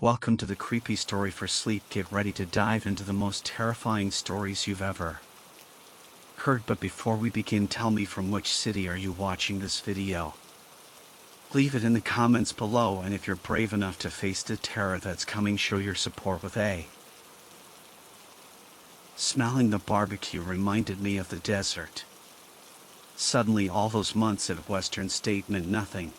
Welcome to the creepy story for sleep. Get ready to dive into the most terrifying stories you've ever heard. But before we begin, tell me, from which city are you watching this video? Leave it in the comments below, and if you're brave enough to face the terror that's coming, show your support with a smelling the barbecue reminded me of the desert. Suddenly, all those months at Western State meant nothing.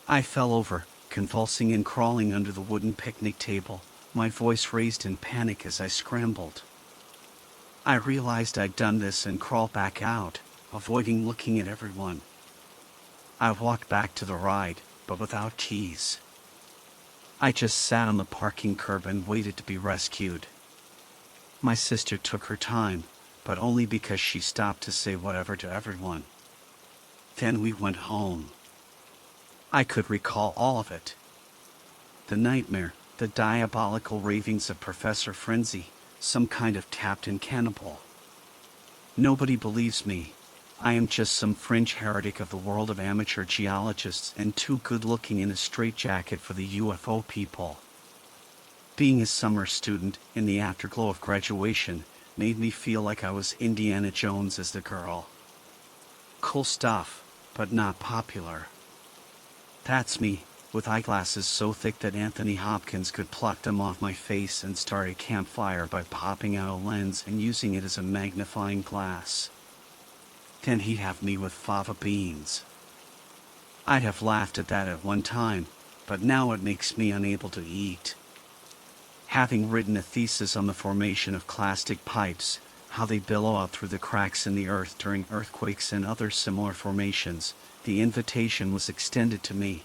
I fell over, convulsing and crawling under the wooden picnic table, my voice raised in panic as I scrambled. I realized I'd done this and crawled back out, avoiding looking at everyone. I walked back to the ride, but without keys. I just sat on the parking curb and waited to be rescued. My sister took her time, but only because she stopped to say whatever to everyone. Then we went home. I could recall all of it. The nightmare, the diabolical ravings of Professor Frenzy, some kind of tapped-in cannibal. Nobody believes me. I am just some fringe heretic of the world of amateur geologists and too good-looking in a straitjacket for the UFO people. Being a summer student in the afterglow of graduation made me feel like I was Indiana Jones as the girl. Cool stuff, but not popular. That's me, with eyeglasses so thick that Anthony Hopkins could pluck them off my face and start a campfire by popping out a lens and using it as a magnifying glass. Then he'd have me with fava beans. I'd have laughed at that at one time, but now it makes me unable to eat. Having written a thesis on the formation of clastic pipes, how they billow out through the cracks in the earth during earthquakes and other similar formations, the invitation was extended to me.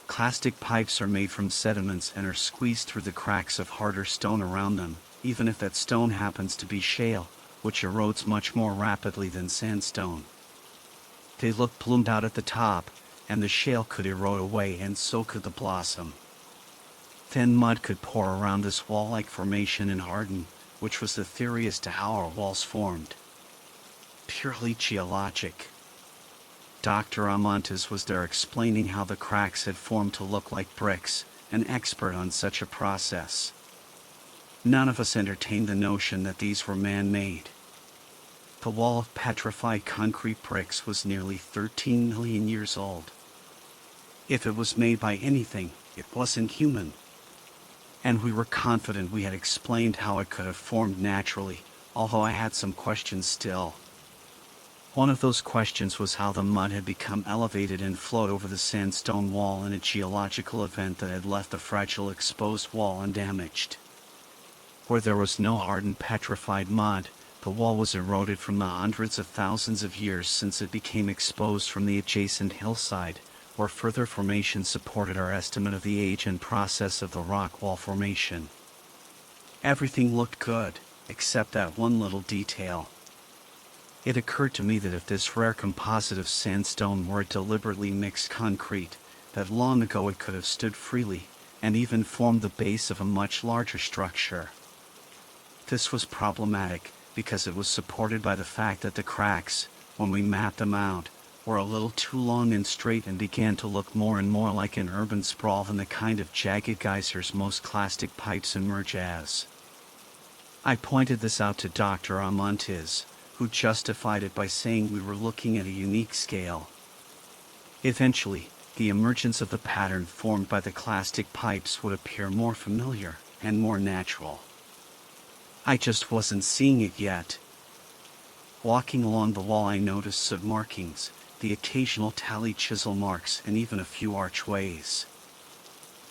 Clastic pipes are made from sediments and are squeezed through the cracks of harder stone around them, even if that stone happens to be shale, which erodes much more rapidly than sandstone. They look bloomed out at the top, and the shale could erode away, and so could the blossom. Thin mud could pour around this wall-like formation and harden, which was the theory as to how our walls formed. Purely geologic. Dr. Amontes was there explaining how the cracks had formed to look like bricks, an expert on such a process. None of us entertained the notion that these were man-made. The wall of petrified concrete bricks was nearly 13 million years old. If it was made by anything, it wasn't human. And we were confident we had explained how it could have formed naturally, although I had some questions still. One of those questions was how the mud had become elevated and flowed over the sandstone wall in a geological event that had left the fragile exposed wall undamaged. Where there was no hardened petrified mud, the wall was eroded from the hundreds of thousands of years since it became exposed from the adjacent hillside, where further formation supported our estimate of the age and process of the rock wall formation. Everything looked good, except that one little detail. It occurred to me that if this rare composite of sandstone were a deliberately mixed concrete, that long ago it could have stood freely, and even formed the base of a much larger structure. This was problematic, because it was supported by the fact that the cracks, when we mapped them out, were a little too long and straight and began to look more and more like an urban sprawl than the kind of jagged geysers most clastic pipes emerge as. I pointed this out to Dr. Amontes, who justified it by saying we were looking at a unique scale. Eventually, the emergence of the pattern formed by the clastic pipes would appear more familiar and more natural. I just wasn't seeing it yet. Walking along the wall, I noticed soot markings, the occasional tally chisel marks, and even a few archways.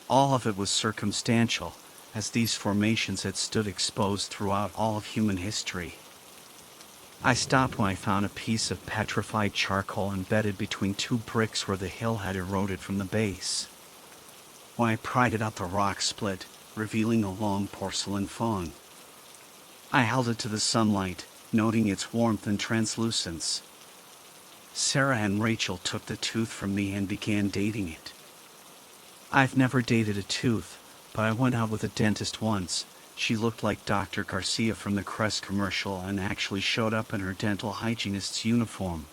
All of it was circumstantial, as these formations had stood exposed throughout all of human history. I stopped when I found a piece of petrified charcoal embedded between two bricks where the hill had eroded from the base. When I pried it out, the rock split, revealing a long porcelain phone. I held it to the sunlight, noting its warmth and translucence. Sarah and Rachel took the tooth from me and began dating it. I've never dated a tooth, but I went out with a dentist once. She looked like Dr. Garcia from the Crest commercial and actually showed up in her dental hygienist's uniform.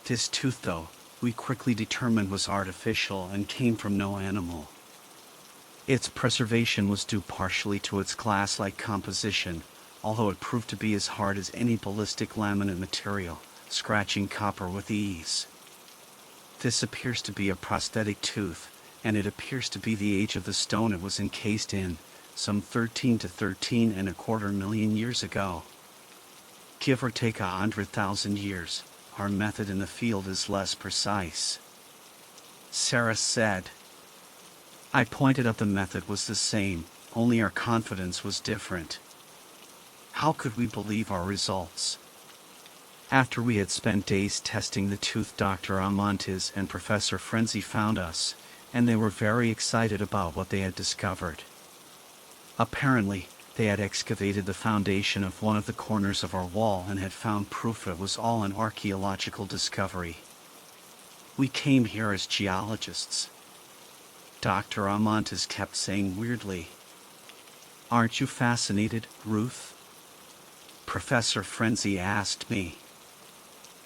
This tooth, though, we quickly determined was artificial and came from no animal. Its preservation was due partially to its glass-like composition, although it proved to be as hard as any ballistic laminate material, scratching copper with ease. This appears to be a prosthetic tooth, and it appears to be the age of the stone it was encased in, some 13 to 13.25 million years ago. Give or take 100,000 years, our method in the field is less precise. Sarah said. I pointed out the method was the same, only our confidence was different. How could we believe our results? After we had spent days testing the tooth, Dr. Amontes and Professor Frenzy found us, and they were very excited about what they had discovered. Apparently, they had excavated the foundation of one of the corners of our wall and had found proof it was all an archaeological discovery. We came here as geologists. Dr. Amontes kept saying weirdly, "Aren't you fascinated, Ruth?" Professor Frenzy asked me.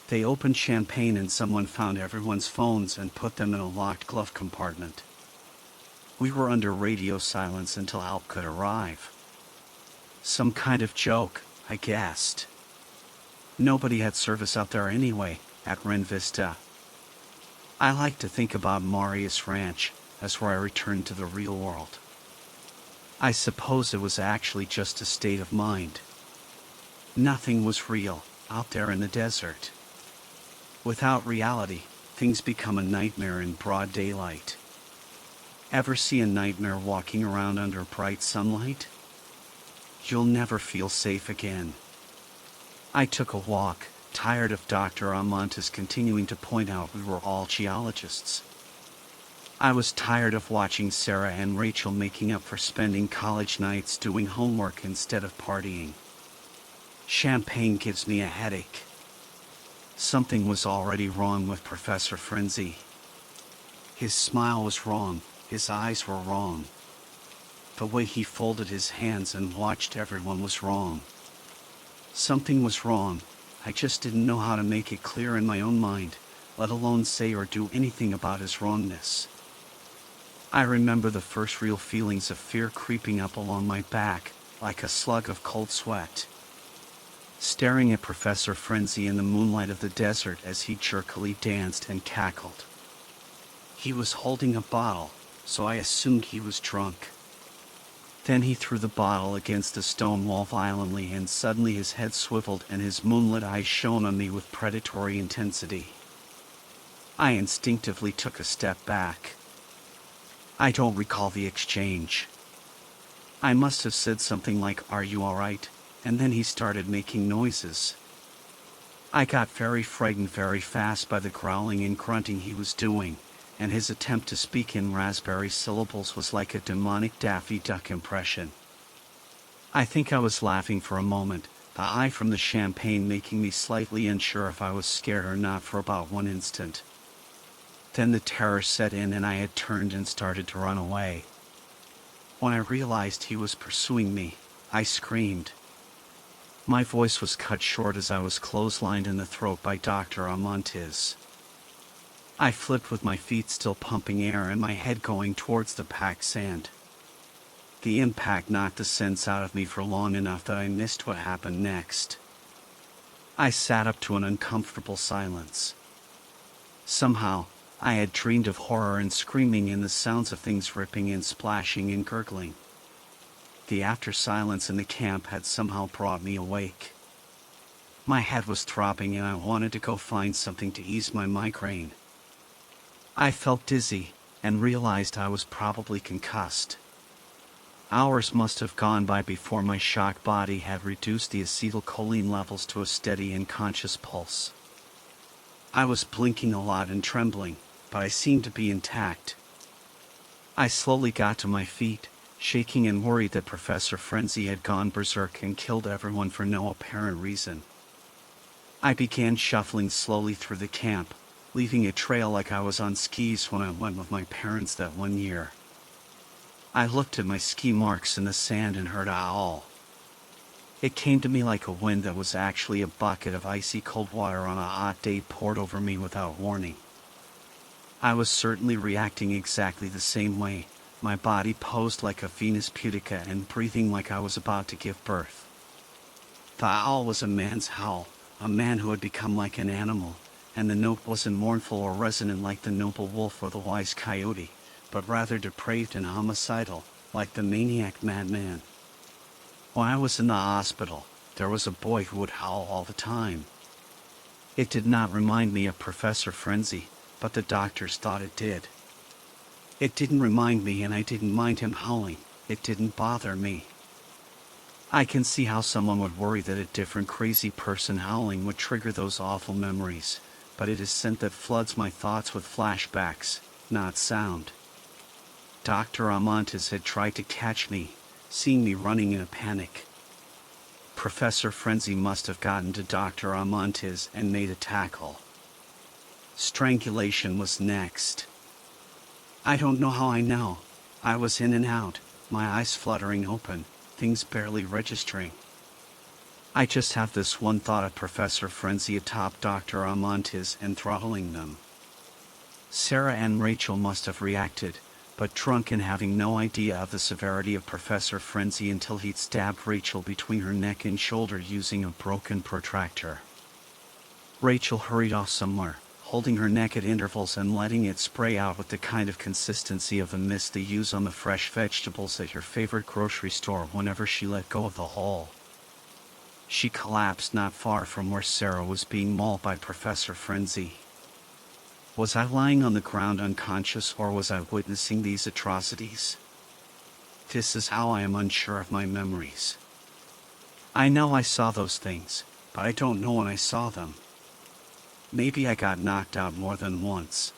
They opened champagne and someone found everyone's phones and put them in a locked glove compartment. We were under radio silence until help could arrive. Some kind of joke, I guessed. Nobody had service out there anyway, at Ren Vista. I like to think about Marius Ranch as where I returned to the real world. I suppose it was actually just a state of mind. Nothing was real out there in the desert. Without reality, things become a nightmare in broad daylight. Ever see a nightmare walking around under bright sunlight? You'll never feel safe again. I took a walk, tired of Dr. Amontes continuing to point out we were all geologists. I was tired of watching Sarah and Rachel making up for spending college nights doing homework instead of partying. Champagne gives me a headache. Something was already wrong with Professor Frenzy. His smile was wrong, his eyes were wrong. The way he folded his hands and watched everyone was wrong. Something was wrong, I just didn't know how to make it clear in my own mind, let alone say or do anything about his wrongness. I remember the first real feelings of fear creeping up along my back, like a slug of cold sweat. Staring at Professor Frenzy in the moonlight of the desert as he jerkily danced and cackled. He was holding a bottle, so I assumed he was drunk. Then he threw the bottle against the stone wall violently, and suddenly his head swiveled and his moonlit eyes shone on me with predatory intensity. I instinctively took a step back. I don't recall the exchange. I must have said something like, "Are you all right?" and then he started making noises. I got very frightened very fast by the growling and grunting he was doing, and his attempt to speak in raspberry syllables was like a demonic Daffy Duck impression. I think I was laughing for a moment, the eye from the champagne making me slightly unsure if I was scared or not for about one instant. Then the terror set in and I had turned and started to run away. When I realized he was pursuing me, I screamed. My voice was cut short as I was clotheslined in the throat by Dr. Amontes. I flipped with my feet still pumping air and my head going towards the packed sand. The impact knocked the sense out of me for long enough that I missed what happened next. I sat up to an uncomfortable silence. Somehow, I had dreamed of horror and screaming and the sounds of things ripping and splashing and gurgling. The after silence in the camp had somehow brought me awake. My head was throbbing and I wanted to go find something to ease my migraine. I felt dizzy and realized I was probably concussed. Hours must have gone by before my shocked body had reduced the acetylcholine levels to a steady and conscious pulse. I was blinking a lot and trembling, but I seemed to be intact. I slowly got to my feet, shaking and worried that Professor Frenzy had gone berserk and killed everyone for no apparent reason. I began shuffling slowly through the camp, leaving a trail like I was on skis when I went with my parents that one year. I looked at my ski marks in the sand and heard a howl. It came to me like a wind that was actually a bucket of icy cold water on a hot day poured over me without warning. I was certainly reacting exactly the same way, my body posed like a Venus pudica and breathing like I was about to give birth. The owl was a man's howl, a man who had become like an animal, and the note wasn't mournful or resonant like the noble wolf or the wise coyote, but rather depraved and homicidal, like the maniac madman. When I was in the hospital, there was a boy who would howl all the time. It did not remind me of Professor Frenzy, but the doctors thought it did. It didn't remind me, and I didn't mind him howling. It didn't bother me. I can see how someone would worry that a different crazy person howling would trigger those awful memories, but it is scent that floods my thoughts with flashbacks, not sound. Dr. Amontes had tried to catch me, seeing me running in a panic. Professor Frenzy must have gotten to Dr. Amontes and made a tackle. Strangulation was next. I don't know how I know. I was in and out, my eyes fluttering open, things barely registering. I just have this one thought of Professor Frenzy atop Dr. Amontes and throttling them. Sarah and Rachel must have reacted, but drunk and having no idea of the severity of Professor Frenzy until he'd stabbed Rachel between her neck and shoulder using a broken protractor. Rachel hurried off somewhere, holding her neck at intervals and letting it spray out with the kind of consistency of the mist they use on the fresh vegetables at your favorite grocery store whenever she let go of the hole. She collapsed not far from where Sarah was being mauled by Professor Frenzy. Was I lying on the ground unconscious, or was I witnessing these atrocities? This is how I am unsure of my memories. I know I saw those things, but I don't know when I saw them. Maybe I got knocked out more than once.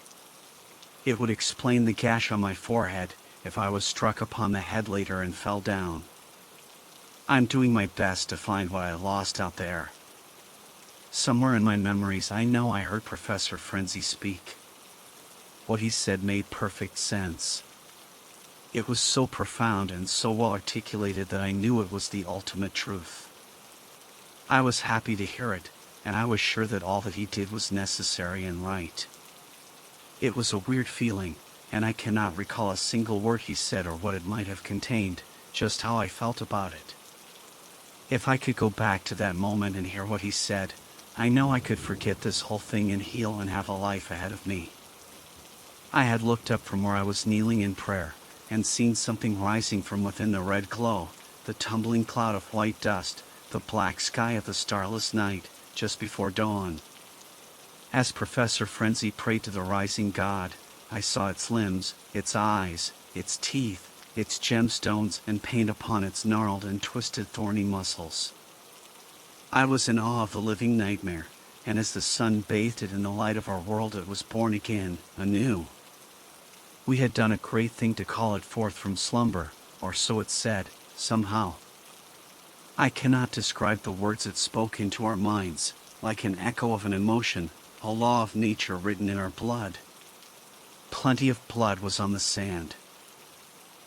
It would explain the gash on my forehead if I was struck upon the head later and fell down. I'm doing my best to find what I lost out there. Somewhere in my memories I know I heard Professor Frenzy speak. What he said made perfect sense. It was so profound and so well articulated that I knew it was the ultimate truth. I was happy to hear it, and I was sure that all that he did was necessary and right. It was a weird feeling, and I cannot recall a single word he said or what it might have contained, just how I felt about it. If I could go back to that moment and hear what he said, I know I could forget this whole thing and heal and have a life ahead of me. I had looked up from where I was kneeling in prayer, and seen something rising from within the red glow, the tumbling cloud of white dust, the black sky of the starless night, just before dawn. As Professor Frenzy prayed to the rising god, I saw its limbs, its eyes, its teeth, its gemstones and paint upon its gnarled and twisted thorny muscles. I was in awe of the living nightmare, and as the sun bathed it in the light of our world, it was born again, anew. We had done a great thing to call it forth from slumber, or so it said, somehow. I cannot describe the words it spoke into our minds, like an echo of an emotion, a law of nature written in our blood. Plenty of blood was on the sand.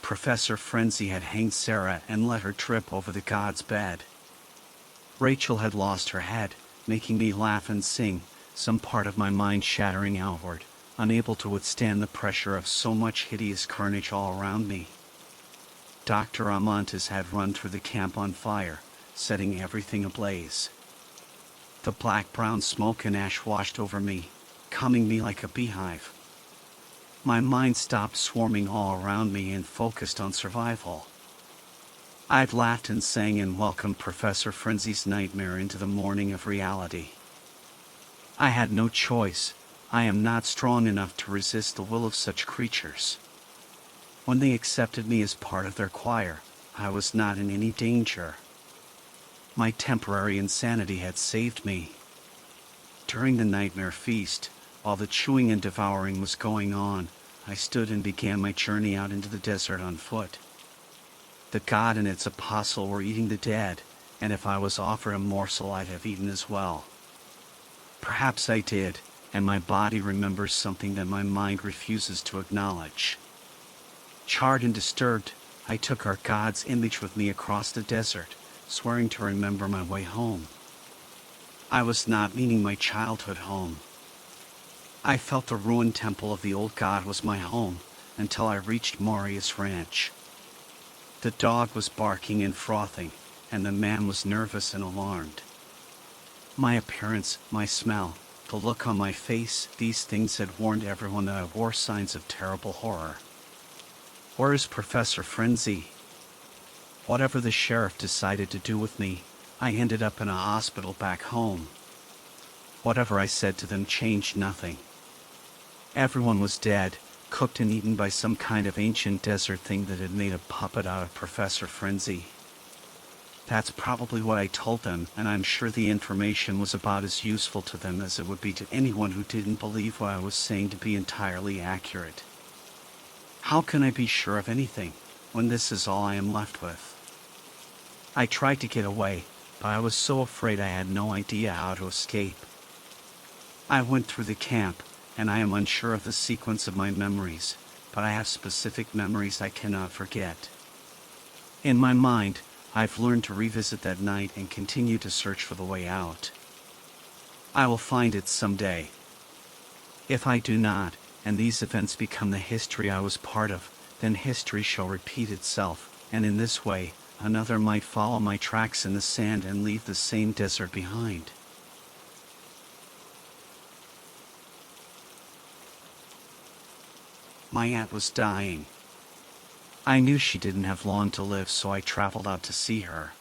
Professor Frenzy had hanged Sarah and let her trip over the god's bed. Rachel had lost her head, making me laugh and sing, some part of my mind shattering outward, unable to withstand the pressure of so much hideous carnage all around me. Dr. Amontes had run through the camp on fire, setting everything ablaze. The black-brown smoke and ash washed over me, combing me like a beehive. My mind stopped swarming all around me and focused on survival. I'd laughed and sang and welcomed Professor Frenzy's nightmare into the morning of reality. I had no choice. I am not strong enough to resist the will of such creatures. When they accepted me as part of their choir, I was not in any danger. My temporary insanity had saved me. During the nightmare feast, while the chewing and devouring was going on, I stood and began my journey out into the desert on foot. The god and its apostle were eating the dead, and if I was offered a morsel I'd have eaten as well. Perhaps I did, and my body remembers something that my mind refuses to acknowledge. Charred and disturbed, I took our god's image with me across the desert, swearing to remember my way home. I was not meaning my childhood home. I felt the ruined temple of the old god was my home, until I reached Maria's ranch. The dog was barking and frothing, and the man was nervous and alarmed. My appearance, my smell, the look on my face, these things had warned everyone that I wore signs of terrible horror. Where is Professor Frenzy? Whatever the sheriff decided to do with me, I ended up in a hospital back home. Whatever I said to them changed nothing. Everyone was dead, cooked and eaten by some kind of ancient desert thing that had made a puppet out of Professor Frenzy. That's probably what I told them, and I'm sure the information was about as useful to them as it would be to anyone who didn't believe what I was saying to be entirely accurate. How can I be sure of anything, when this is all I am left with? I tried to get away, but I was so afraid I had no idea how to escape. I went through the camp, and I am unsure of the sequence of my memories, but I have specific memories I cannot forget. In my mind, I've learned to revisit that night and continue to search for the way out. I will find it someday. If I do not, and these events become the history I was part of, then history shall repeat itself, and in this way, another might follow my tracks in the sand and leave the same desert behind. My aunt was dying. I knew she didn't have long to live, so I traveled out to see her.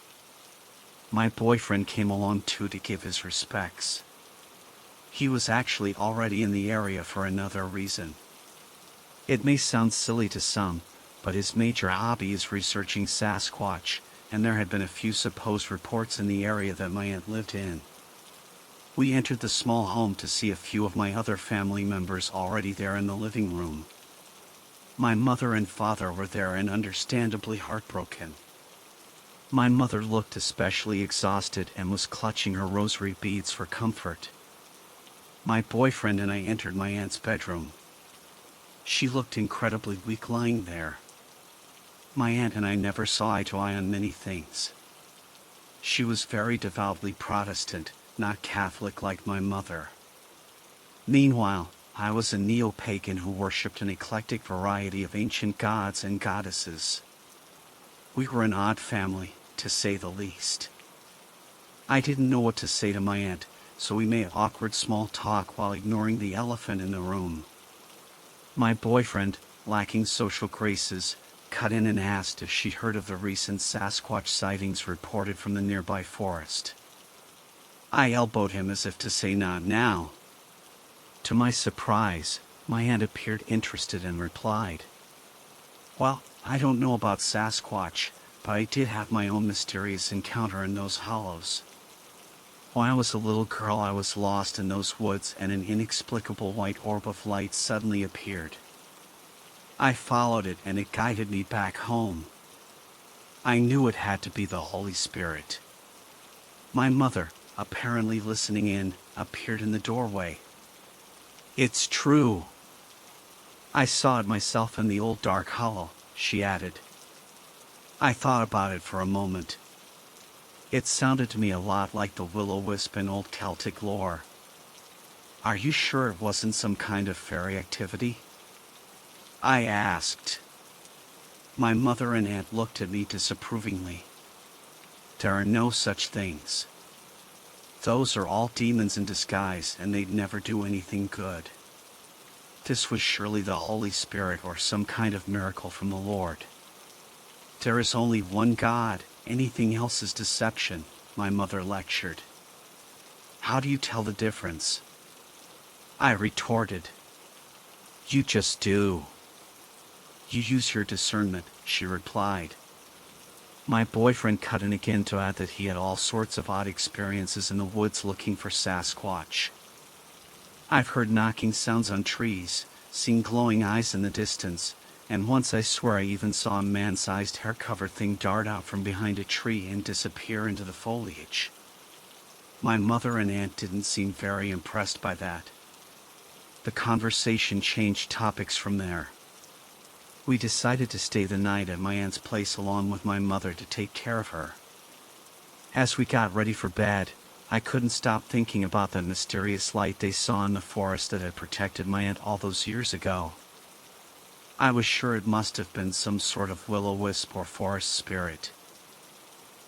My boyfriend came along too to give his respects. He was actually already in the area for another reason. It may sound silly to some, but his major hobby is researching Sasquatch, and there had been a few supposed reports in the area that my aunt lived in. We entered the small home to see a few of my other family members already there in the living room. My mother and father were there and understandably heartbroken. My mother looked especially exhausted and was clutching her rosary beads for comfort. My boyfriend and I entered my aunt's bedroom. She looked incredibly weak lying there. My aunt and I never saw eye to eye on many things. She was very devoutly Protestant, not Catholic like my mother. Meanwhile, I was a neo-pagan who worshipped an eclectic variety of ancient gods and goddesses. We were an odd family, to say the least. I didn't know what to say to my aunt, so we made awkward small talk while ignoring the elephant in the room. My boyfriend, lacking social graces, cut in and asked if she'd heard of the recent Sasquatch sightings reported from the nearby forest. I elbowed him as if to say not now. To my surprise, my aunt appeared interested and replied, "Well, I don't know about Sasquatch, but I did have my own mysterious encounter in those hollows. When I was a little girl, I was lost in those woods and an inexplicable white orb of light suddenly appeared. I followed it and it guided me back home. I knew it had to be the Holy Spirit." My mother, apparently listening in, appeared in the doorway. "It's true. I saw it myself in the old dark hollow," she added. I thought about it for a moment. It sounded to me a lot like the will-o-wisp in old Celtic lore. "Are you sure it wasn't some kind of fairy activity?" I asked. My mother and aunt looked at me disapprovingly. "There are no such things. Those are all demons in disguise, and they'd never do anything good. This was surely the Holy Spirit or some kind of miracle from the Lord. There is only one God, anything else is deception," my mother lectured. "How do you tell the difference?" I retorted. "You just do. You use your discernment," she replied. My boyfriend cut in again to add that he had all sorts of odd experiences in the woods looking for Sasquatch. I've heard knocking sounds on trees, seen glowing eyes in the distance, and once I swear I even saw a man-sized hair-covered thing dart out from behind a tree and disappear into the foliage. My mother and aunt didn't seem very impressed by that. The conversation changed topics from there. We decided to stay the night at my aunt's place along with my mother to take care of her. As we got ready for bed, I couldn't stop thinking about the mysterious light they saw in the forest that had protected my aunt all those years ago. I was sure it must have been some sort of will-o-wisp or forest spirit.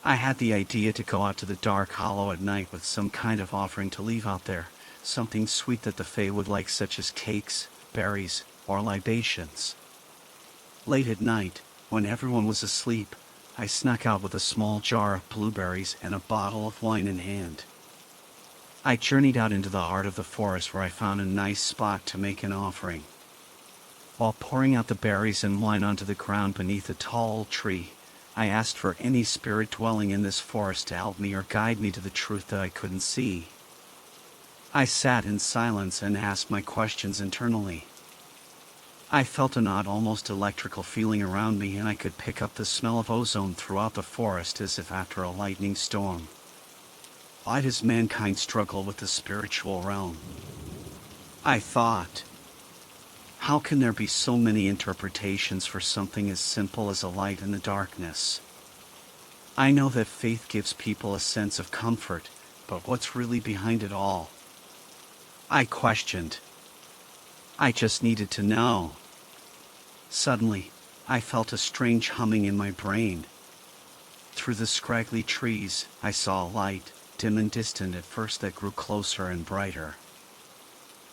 I had the idea to go out to the dark hollow at night with some kind of offering to leave out there, something sweet that the Fae would like, such as cakes, berries, or libations. Late at night, when everyone was asleep, I snuck out with a small jar of blueberries and a bottle of wine in hand. I journeyed out into the heart of the forest, where I found a nice spot to make an offering. While pouring out the berries and wine onto the ground beneath a tall tree, I asked for any spirit dwelling in this forest to help me or guide me to the truth that I couldn't see. I sat in silence and asked my questions internally. I felt an odd, almost electrical feeling around me, and I could pick up the smell of ozone throughout the forest, as if after a lightning storm. Why does mankind struggle with the spiritual realm? I thought. How can there be so many interpretations for something as simple as a light in the darkness? I know that faith gives people a sense of comfort, but what's really behind it all? I questioned. I just needed to know. Suddenly, I felt a strange humming in my brain. Through the scraggly trees, I saw a light, dim and distant at first, that grew closer and brighter.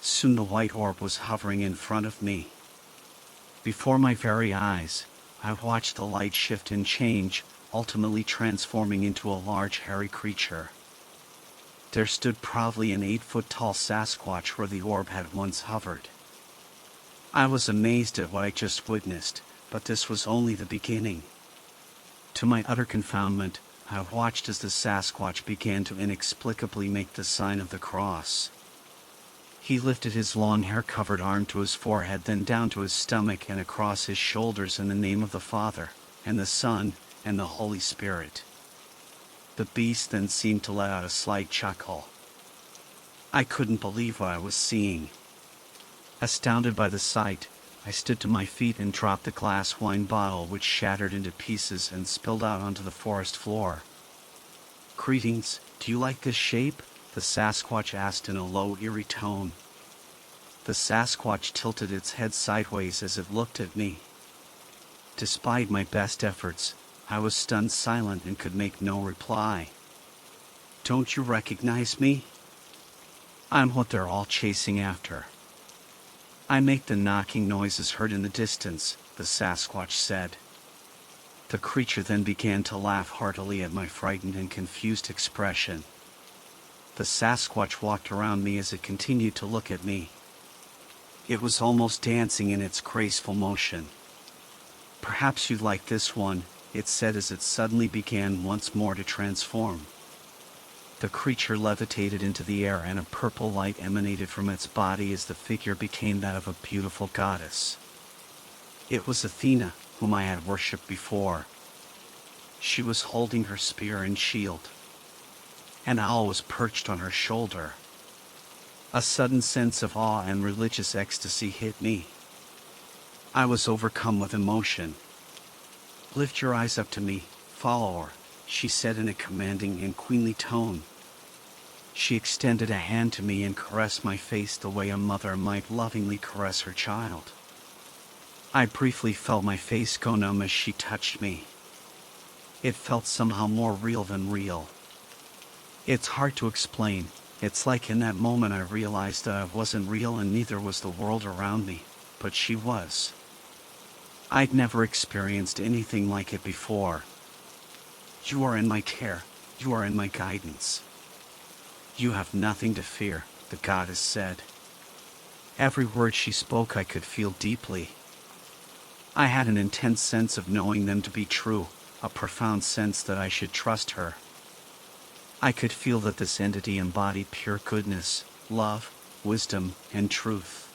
Soon the white orb was hovering in front of me. Before my very eyes, I watched the light shift and change, ultimately transforming into a large, hairy creature. There stood proudly an 8-foot-tall Sasquatch where the orb had once hovered. I was amazed at what I just witnessed, but this was only the beginning. To my utter confoundment, I watched as the Sasquatch began to inexplicably make the sign of the cross. He lifted his long hair-covered arm to his forehead, then down to his stomach and across his shoulders, in the name of the Father, and the Son, and the Holy Spirit. The beast then seemed to let out a slight chuckle. I couldn't believe what I was seeing. Astounded by the sight, I stood to my feet and dropped the glass wine bottle, which shattered into pieces and spilled out onto the forest floor. "Greetings, do you like this shape?" the Sasquatch asked in a low, eerie tone. The Sasquatch tilted its head sideways as it looked at me. Despite my best efforts, I was stunned silent and could make no reply. "Don't you recognize me? I'm what they're all chasing after. I make the knocking noises heard in the distance," the Sasquatch said. The creature then began to laugh heartily at my frightened and confused expression. The Sasquatch walked around me as it continued to look at me. It was almost dancing in its graceful motion. "Perhaps you'd like this one," it said as it suddenly began once more to transform. The creature levitated into the air, and a purple light emanated from its body as the figure became that of a beautiful goddess. It was Athena, whom I had worshipped before. She was holding her spear and shield. An owl was perched on her shoulder. A sudden sense of awe and religious ecstasy hit me. I was overcome with emotion. "Lift your eyes up to me, follower," she said in a commanding and queenly tone. She extended a hand to me and caressed my face the way a mother might lovingly caress her child. I briefly felt my face go numb as she touched me. It felt somehow more real than real. It's hard to explain. It's like in that moment I realized that I wasn't real and neither was the world around me, but she was. I'd never experienced anything like it before. "You are in my care. You are in my guidance. You have nothing to fear," the goddess said. Every word she spoke I could feel deeply. I had an intense sense of knowing them to be true, a profound sense that I should trust her. I could feel that this entity embodied pure goodness, love, wisdom, and truth.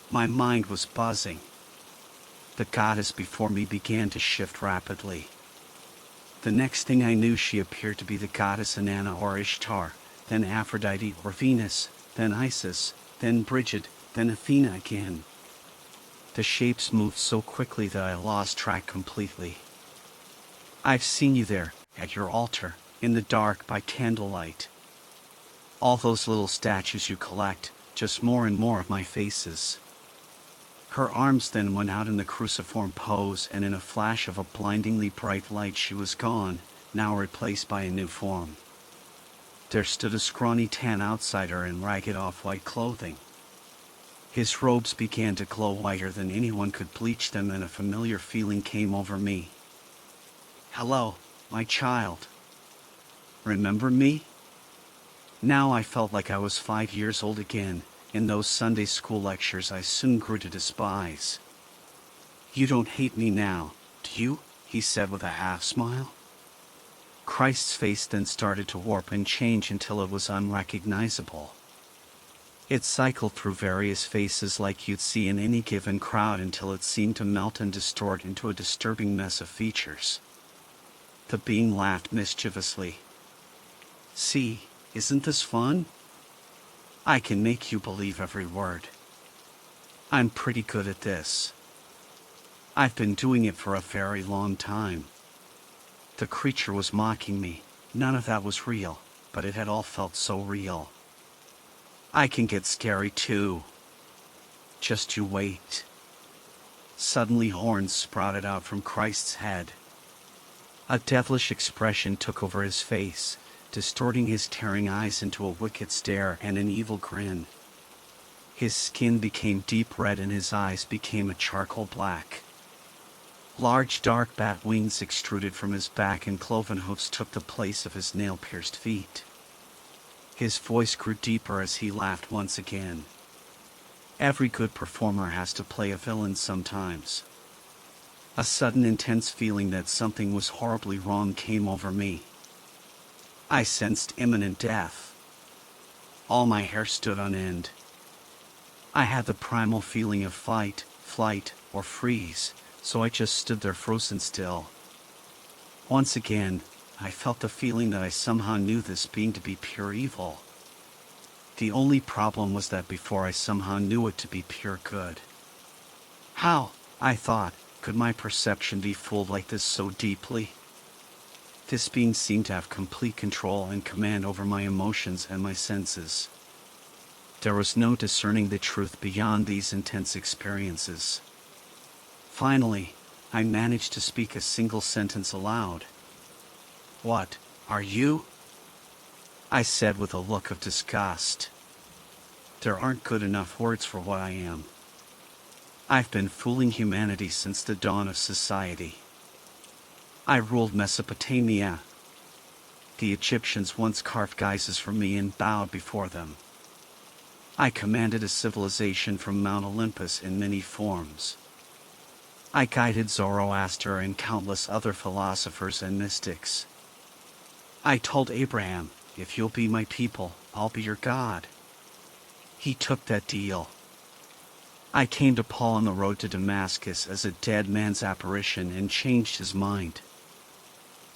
My mind was buzzing. The goddess before me began to shift rapidly. The next thing I knew, she appeared to be the goddess Inanna or Ishtar, then Aphrodite or Venus, then Isis, then Bridget, then Athena again. The shapes moved so quickly that I lost track completely. "I've seen you there, at your altar, in the dark by candlelight. All those little statues you collect, just more and more of my faces." Her arms then went out in the cruciform pose, and in a flash of a blindingly bright light she was gone, now replaced by a new form. There stood a scrawny tan outsider in ragged off-white clothing. His robes began to glow whiter than anyone could bleach them, and a familiar feeling came over me. "Hello, my child. Remember me?" Now I felt like I was 5 years old again, in those Sunday school lectures I soon grew to despise. "You don't hate me now, do you?" he said with a half-smile. Christ's face then started to warp and change until it was unrecognizable. It cycled through various faces like you'd see in any given crowd until it seemed to melt and distort into a disturbing mess of features. The being laughed mischievously. "See, isn't this fun? I can make you believe every word. I'm pretty good at this. I've been doing it for a very long time." The creature was mocking me. None of that was real, but it had all felt so real. "I can get scary too. Just you wait." Suddenly horns sprouted out from Christ's head. A devilish expression took over his face, distorting his tearing eyes into a wicked stare and an evil grin. His skin became deep red and his eyes became a charcoal black. Large dark bat wings extruded from his back and cloven hoofs took the place of his nail-pierced feet. His voice grew deeper as he laughed once again. Every good performer has to play a villain sometimes. A sudden intense feeling that something was horribly wrong came over me. I sensed imminent death. All my hair stood on end. I had the primal feeling of fight, flight, or freeze, so I just stood there frozen still. Once again, I felt the feeling that I somehow knew this being to be pure evil. The only problem was that before I somehow knew it to be pure good. How, I thought, could my perception be fooled like this so deeply? This being seemed to have complete control and command over my emotions and my senses. There was no discerning the truth beyond these intense experiences. Finally, I managed to speak a single sentence aloud. "What are you?" I said with a look of disgust. There aren't good enough words for what I am. I've been fooling humanity since the dawn of society. I ruled Mesopotamia. The Egyptians once carved geysers for me and bowed before them. I commanded a civilization from Mount Olympus in many forms. I guided Zoroaster and countless other philosophers and mystics. I told Abraham, "If you'll be my people, I'll be your God." He took that deal. I came to Paul on the road to Damascus as a dead man's apparition and changed his mind.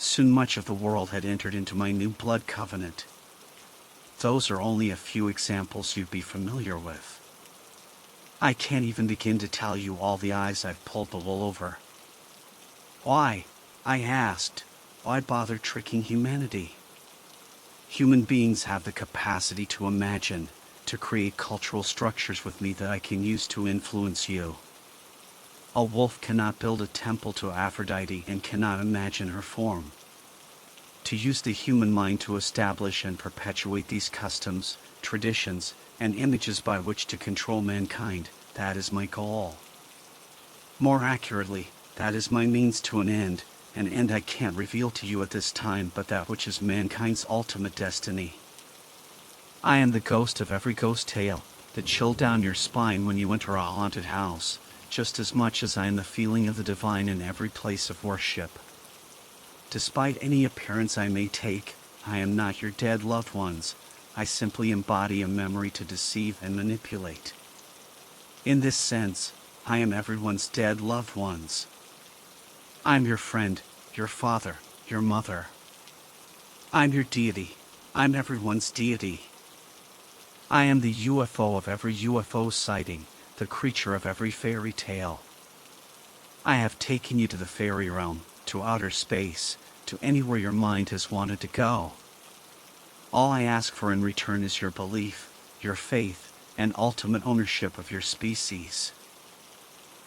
Soon much of the world had entered into my new blood covenant. Those are only a few examples you'd be familiar with. I can't even begin to tell you all the eyes I've pulled the wool over. Why? I asked. Why bother tricking humanity? Human beings have the capacity to imagine, to create cultural structures with me that I can use to influence you. A wolf cannot build a temple to Aphrodite and cannot imagine her form. To use the human mind to establish and perpetuate these customs, traditions, and images by which to control mankind, that is my goal. More accurately, that is my means to an end I can't reveal to you at this time, but that which is mankind's ultimate destiny. I am the ghost of every ghost tale, that chill down your spine when you enter a haunted house, just as much as I am the feeling of the divine in every place of worship. Despite any appearance I may take, I am not your dead loved ones. I simply embody a memory to deceive and manipulate. In this sense, I am everyone's dead loved ones. I'm your friend, your father, your mother. I'm your deity. I'm everyone's deity. I am the UFO of every UFO sighting, the creature of every fairy tale. I have taken you to the fairy realm, to outer space, to anywhere your mind has wanted to go. All I ask for in return is your belief, your faith, and ultimate ownership of your species.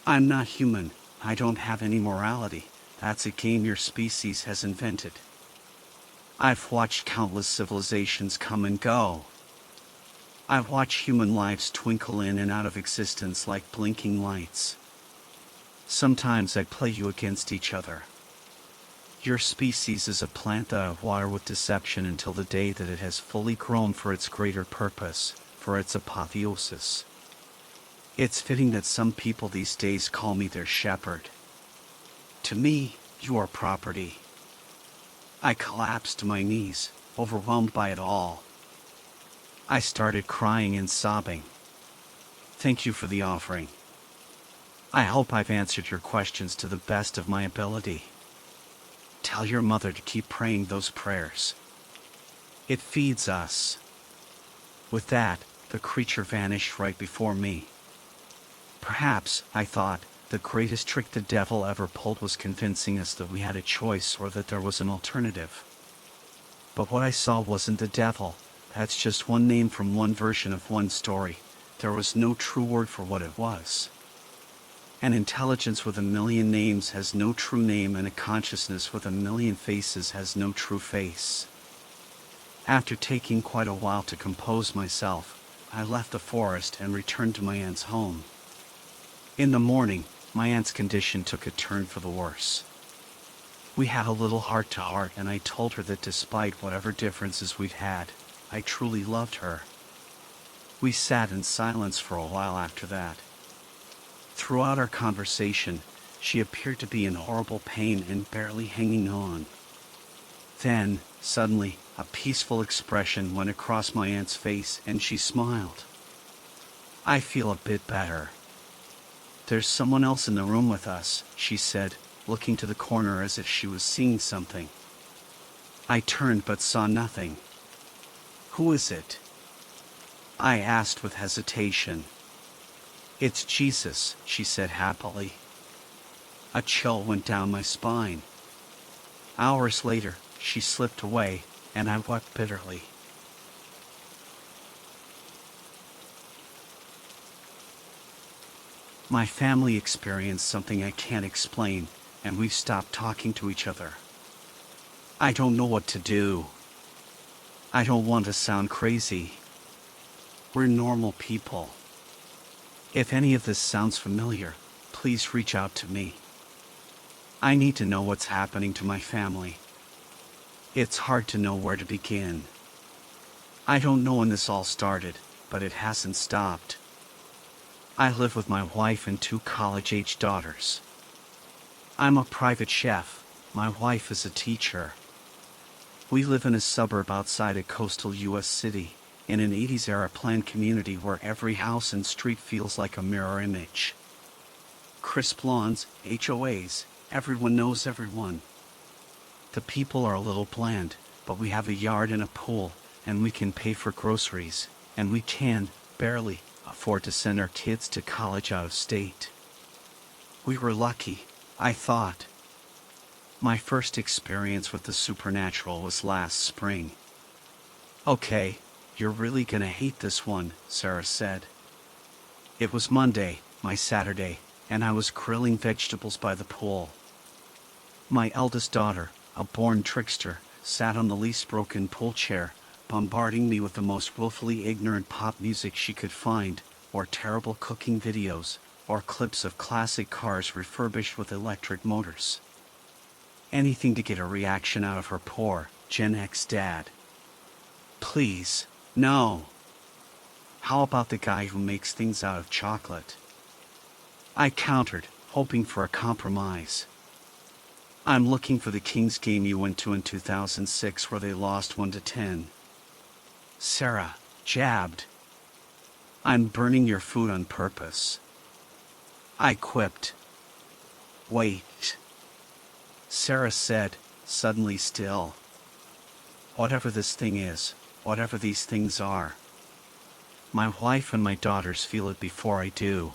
I'm not human. I don't have any morality. That's a game your species has invented. I've watched countless civilizations come and go. I've watched human lives twinkle in and out of existence like blinking lights. Sometimes I play you against each other. Your species is a plant out of water with deception until the day that it has fully grown for its greater purpose, for its apotheosis. It's fitting that some people these days call me their shepherd. To me, you are property. I collapsed to my knees, overwhelmed by it all. I started crying and sobbing. Thank you for the offering. I hope I've answered your questions to the best of my ability. Tell your mother to keep praying those prayers. It feeds us. With that, the creature vanished right before me. Perhaps, I thought, the greatest trick the devil ever pulled was convincing us that we had a choice or that there was an alternative. But what I saw wasn't the devil. That's just one name from one version of one story. There was no true word for what it was. An intelligence with a million names has no true name, and a consciousness with a million faces has no true face. After taking quite a while to compose myself, I left the forest and returned to my aunt's home. In the morning, my aunt's condition took a turn for the worse. We had a little heart-to-heart, and I told her that despite whatever differences we'd had, I truly loved her. We sat in silence for a while after that. Throughout our conversation, she appeared to be in horrible pain and barely hanging on. Then, suddenly, a peaceful expression went across my aunt's face and she smiled. I feel a bit better. There's someone else in the room with us, she said, looking to the corner as if she was seeing something. I turned but saw nothing. Who is it? I asked with hesitation. It's Jesus, she said happily. A chill went down my spine. Hours later, she slipped away, and I wept bitterly. My family experienced something I can't explain, and we've stopped talking to each other. I don't know what to do. I don't want to sound crazy. We're normal people. If any of this sounds familiar, please reach out to me. I need to know what's happening to my family. It's hard to know where to begin. I don't know when this all started, but it hasn't stopped. I live with my wife and 2 college-age daughters. I'm a private chef. My wife is a teacher. We live in a suburb outside a coastal U.S. city, in an 80s-era planned community where every house and street feels like a mirror image. Crisp lawns, HOAs, everyone knows everyone. The people are a little bland, but we have a yard and a pool, and we can pay for groceries, and we can, barely, afford to send our kids to college out of state. We were lucky, I thought. My first experience with the supernatural was last spring. Okay, you're really gonna hate this one, Sarah said. It was Monday, my Saturday, and I was grilling vegetables by the pool. My eldest daughter, a born trickster, sat on the least broken pool chair, bombarding me with the most willfully ignorant pop music she could find, or terrible cooking videos, or clips of classic cars refurbished with electric motors. Anything to get a reaction out of her poor Gen X dad. Please, no. How about the guy who makes things out of chocolate? I countered, hoping for a compromise. I'm looking for the Kings game you went to in 2006 where they lost 1-10. Sarah jabbed. I'm burning your food on purpose. I quipped. Wait. Sarah said, suddenly still. Whatever this thing is, whatever these things are. My wife and my daughters feel it before I do.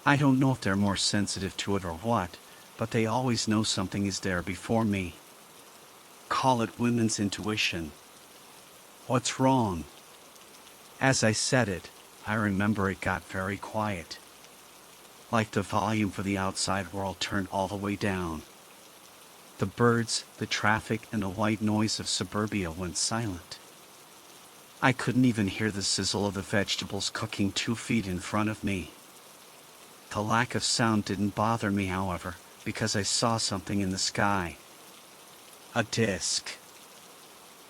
I don't know if they're more sensitive to it or what, but they always know something is there before me. Call it women's intuition. What's wrong? As I said it, I remember it got very quiet. like the volume for the outside world turned all the way down. The birds, the traffic, and the white noise of suburbia went silent. I couldn't even hear the sizzle of the vegetables cooking 2 feet in front of me. The lack of sound didn't bother me, however, because I saw something in the sky. A disc.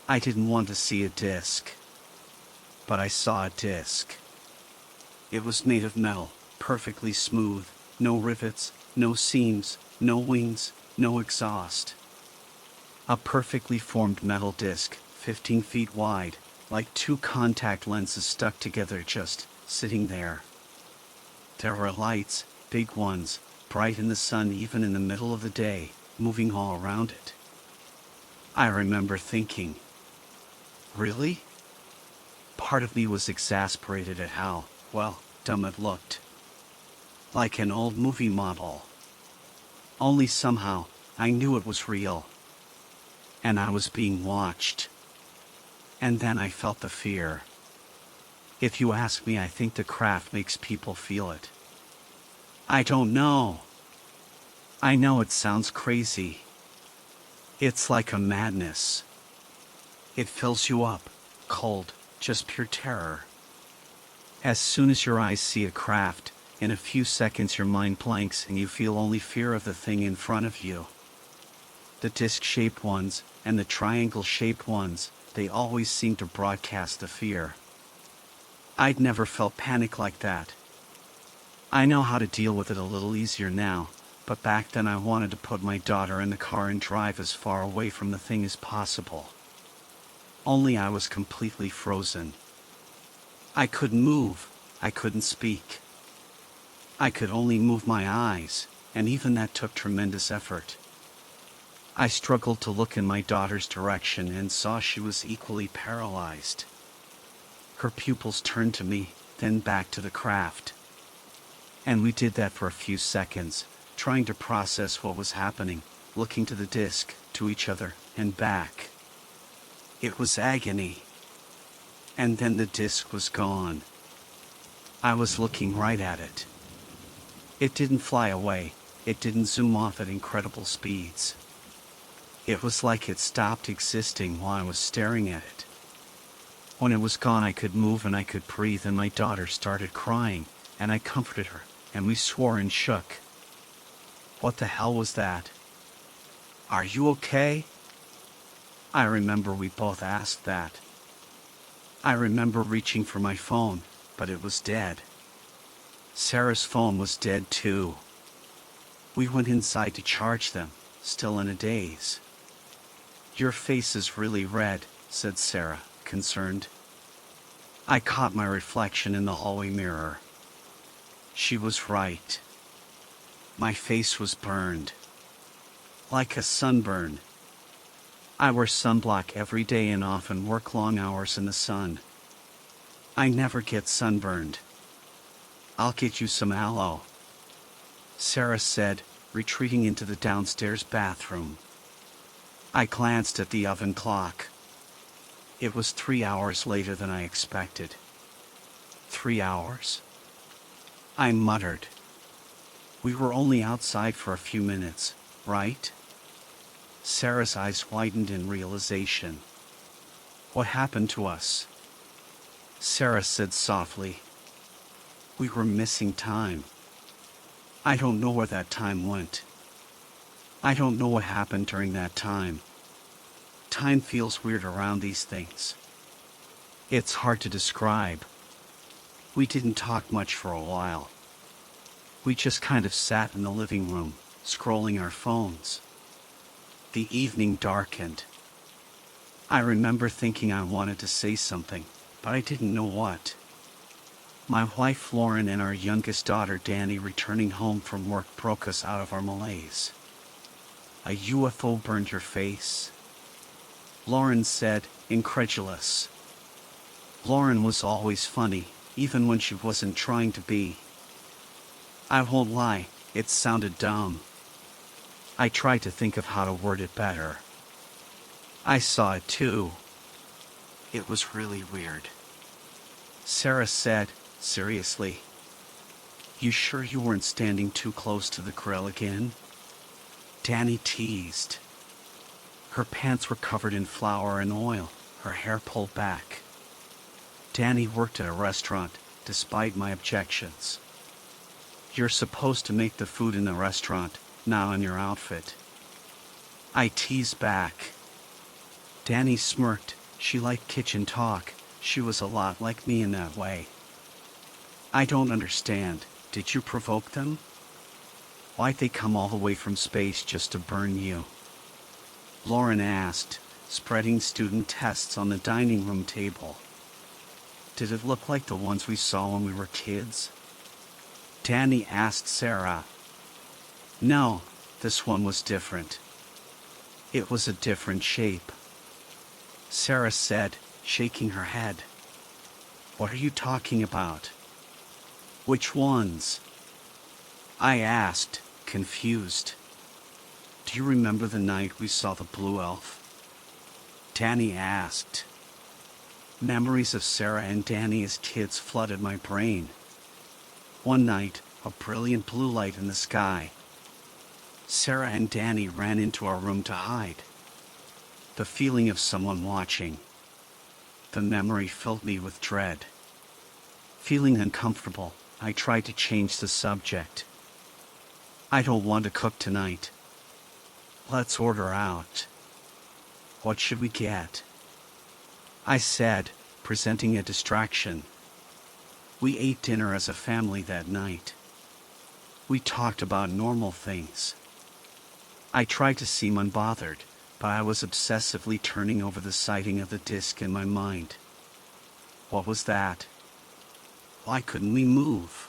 I didn't want to see a disc, but I saw a disc. It was made of metal, perfectly smooth, no rivets, no seams, no wings, no exhaust. A perfectly formed metal disc, 15 feet wide, like 2 contact lenses stuck together, just sitting there. There were lights, big ones, bright in the sun even in the middle of the day, moving all around it. I remember thinking, really? Part of me was exasperated at how, well, dumb it looked. Like an old movie model. Only somehow, I knew it was real. And I was being watched. And then I felt the fear. If you ask me, I think the craft makes people feel it. I don't know. I know it sounds crazy. It's like a madness. It fills you up, cold, just pure terror. As soon as your eyes see a craft, in a few seconds your mind blanks and you feel only fear of the thing in front of you. The disc-shaped ones, and the triangle-shaped ones, they always seem to broadcast the fear. I'd never felt panic like that. I know how to deal with it a little easier now, but back then I wanted to put my daughter in the car and drive as far away from the thing as possible. Only I was completely frozen. I couldn't move, I couldn't speak. I could only move my eyes, and even that took tremendous effort. I struggled to look in my daughter's direction and saw she was equally paralyzed. Her pupils turned to me, then back to the craft. And we did that for a few seconds, trying to process what was happening, looking to the disc, to each other, and back. It was agony. And then the disc was gone. I was looking right at it. It didn't fly away, it didn't zoom off at incredible speeds. It was like it stopped existing while I was staring at it. When it was gone, I could move and I could breathe, and my daughter started crying, and I comforted her, and we swore and shook. What the hell was that? Are you okay? I remember we both asked that. I remember reaching for my phone, but it was dead. Sarah's phone was dead too. We went inside to charge them, still in a daze. Your face is really red, said Sarah, concerned. I caught my reflection in the hallway mirror. She was right. My face was burned. Like a sunburn. I wear sunblock every day and often work long hours in the sun. I never get sunburned. I'll get you some aloe, Sarah said, retreating into the downstairs bathroom. I glanced at the oven clock. It was 3 hours later than I expected. 3 hours? I muttered. We were only outside for a few minutes, right? Sarah's eyes widened in realization. What happened to us? Sarah said softly. We were missing time. I don't know where that time went. I don't know what happened during that time. Time feels weird around these things. It's hard to describe. We didn't talk much for a while. We just kind of sat in the living room, scrolling our phones. The evening darkened. I remember thinking I wanted to say something, but I didn't know what. My wife Lauren and our youngest daughter Danny returning home from work broke us out of our malaise. A UFO burned your face? Lauren said, incredulous. Lauren was always funny, even when she wasn't trying to be. I won't lie, it sounded dumb. I tried to think of how to word it better. I saw it too. It was really weird. Sarah said, seriously. You sure you weren't standing too close to the grill again? Danny teased. Her pants were covered in flour and oil, her hair pulled back. Danny worked at a restaurant, despite my objections. You're supposed to make the food in the restaurant, not in your outfit. I teased back. Danny smirked. She liked kitchen talk. She was a lot like me in that way. I don't understand. Did you provoke them? Why'd they come all the way from space just to burn you? Lauren asked, spreading student tests on the dining room table. Did it look like the ones we saw when we were kids? Danny asked Sarah. No, this one was different. It was a different shape. Sarah said, shaking her head. What are you talking about? Which ones? I asked, confused. Do you remember the night we saw the blue elf? Danny asked. Memories of Sarah and Danny as kids flooded my brain. One night, a brilliant blue light in the sky. Sarah and Danny ran into our room to hide. The feeling of someone watching. The memory filled me with dread. Feeling uncomfortable, I tried to change the subject. I don't want to cook tonight. Let's order out. What should we get? I said, presenting a distraction. We ate dinner as a family that night. We talked about normal things. I tried to seem unbothered, but I was obsessively turning over the sighting of the disc in my mind. What was that? Why couldn't we move?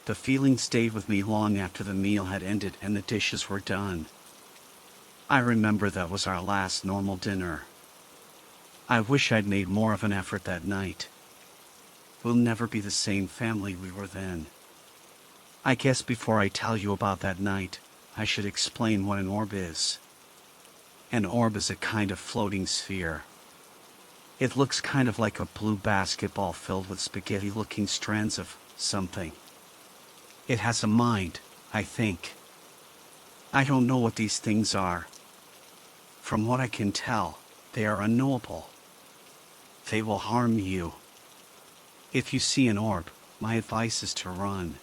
The feeling stayed with me long after the meal had ended and the dishes were done. I remember that was our last normal dinner. I wish I'd made more of an effort that night. We'll never be the same family we were then. I guess before I tell you about that night, I should explain what an orb is. An orb is a kind of floating sphere. It looks kind of like a blue basketball filled with spaghetti-looking strands of something. It has a mind, I think. I don't know what these things are. From what I can tell, they are unknowable. They will harm you. If you see an orb, my advice is to run.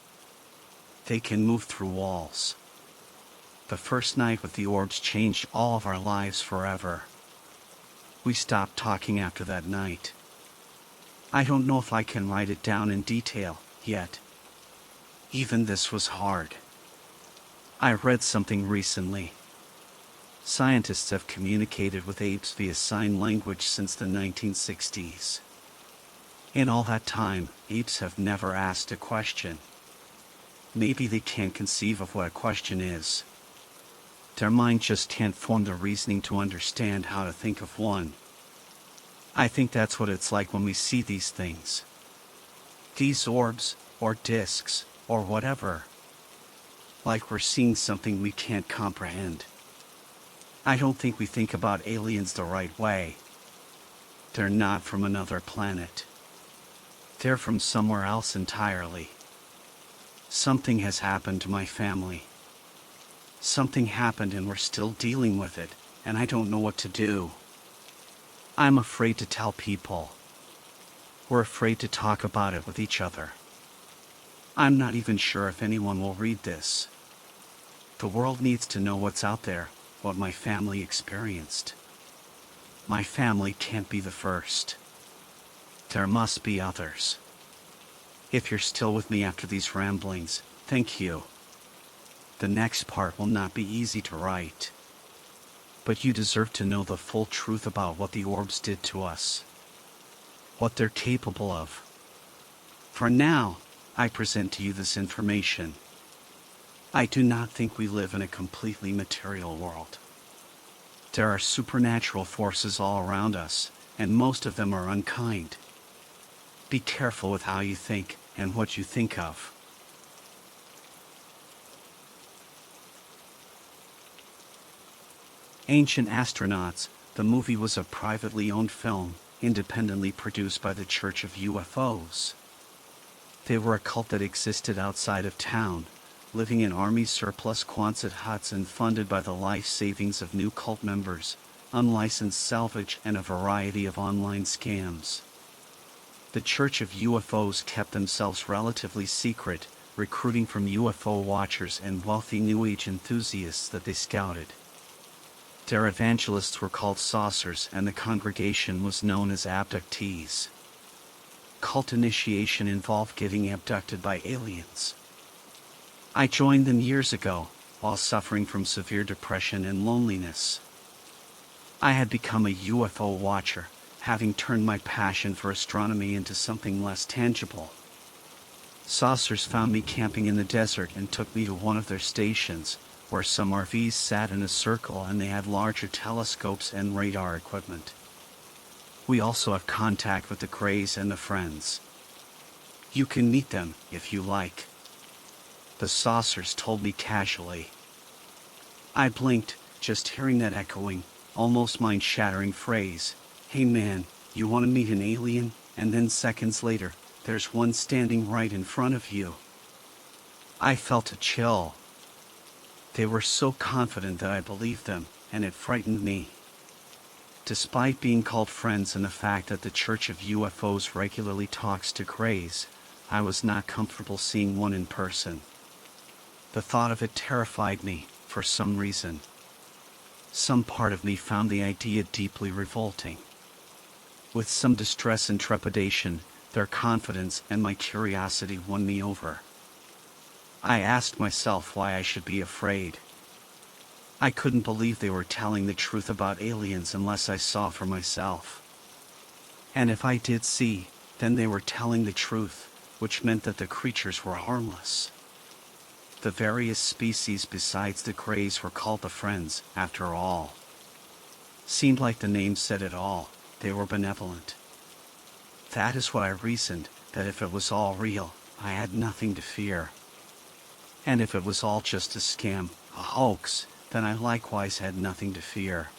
They can move through walls. The first night with the orbs changed all of our lives forever. We stopped talking after that night. I don't know if I can write it down in detail yet. Even this was hard. I read something recently. Scientists have communicated with apes via sign language since the 1960s. In all that time, apes have never asked a question. Maybe they can't conceive of what a question is. Their mind just can't form the reasoning to understand how to think of one. I think that's what it's like when we see these things. These orbs, or discs, or whatever. Like we're seeing something we can't comprehend. I don't think we think about aliens the right way. They're not from another planet. They're from somewhere else entirely. Something has happened to my family. Something happened and we're still dealing with it, and I don't know what to do. I'm afraid to tell people. We're afraid to talk about it with each other. I'm not even sure if anyone will read this. The world needs to know what's out there, what my family experienced. My family can't be the first. There must be others. If you're still with me after these ramblings, thank you. The next part will not be easy to write. But you deserve to know the full truth about what the orbs did to us. What they're capable of. For now, I present to you this information. I do not think we live in a completely material world. There are supernatural forces all around us, and most of them are unkind. Be careful with how you think and what you think of. Ancient Astronauts, the movie was a privately owned film, independently produced by the Church of UFOs. They were a cult that existed outside of town, living in army surplus Quonset huts and funded by the life savings of new cult members, unlicensed salvage, and a variety of online scams. The Church of UFOs kept themselves relatively secret, recruiting from UFO watchers and wealthy New Age enthusiasts that they scouted. Their evangelists were called saucers, and the congregation was known as abductees. Cult initiation involved getting abducted by aliens. I joined them years ago, while suffering from severe depression and loneliness. I had become a UFO watcher, having turned my passion for astronomy into something less tangible. Saucers found me camping in the desert and took me to one of their stations, where some RVs sat in a circle and they had larger telescopes and radar equipment. We also have contact with the Greys and the Friends. You can meet them, if you like. The saucers told me casually. I blinked, just hearing that echoing, almost mind-shattering phrase, "Hey man, you want to meet an alien?" And then seconds later, there's one standing right in front of you. I felt a chill. They were so confident that I believed them, and it frightened me. Despite being called friends and the fact that the Church of UFOs regularly talks to Greys, I was not comfortable seeing one in person. The thought of it terrified me, for some reason. Some part of me found the idea deeply revolting. With some distress and trepidation, their confidence and my curiosity won me over. I asked myself why I should be afraid. I couldn't believe they were telling the truth about aliens unless I saw for myself. And if I did see, then they were telling the truth, which meant that the creatures were harmless. The various species besides the Greys were called the Friends, after all. Seemed like the name said it all, they were benevolent. That is what I reasoned, that if it was all real, I had nothing to fear. And if it was all just a scam, a hoax, then I likewise had nothing to fear.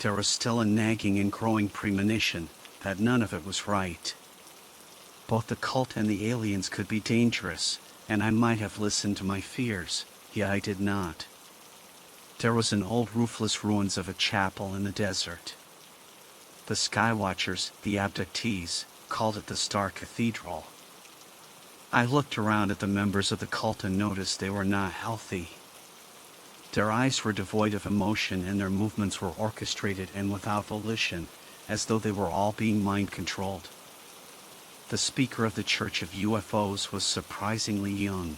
There was still a nagging and growing premonition that none of it was right. Both the cult and the aliens could be dangerous, and I might have listened to my fears, yet I did not. There was an old roofless ruins of a chapel in the desert. The Skywatchers, the abductees, called it the Star Cathedral. I looked around at the members of the cult and noticed they were not healthy. Their eyes were devoid of emotion and their movements were orchestrated and without volition, as though they were all being mind-controlled. The speaker of the Church of UFOs was surprisingly young.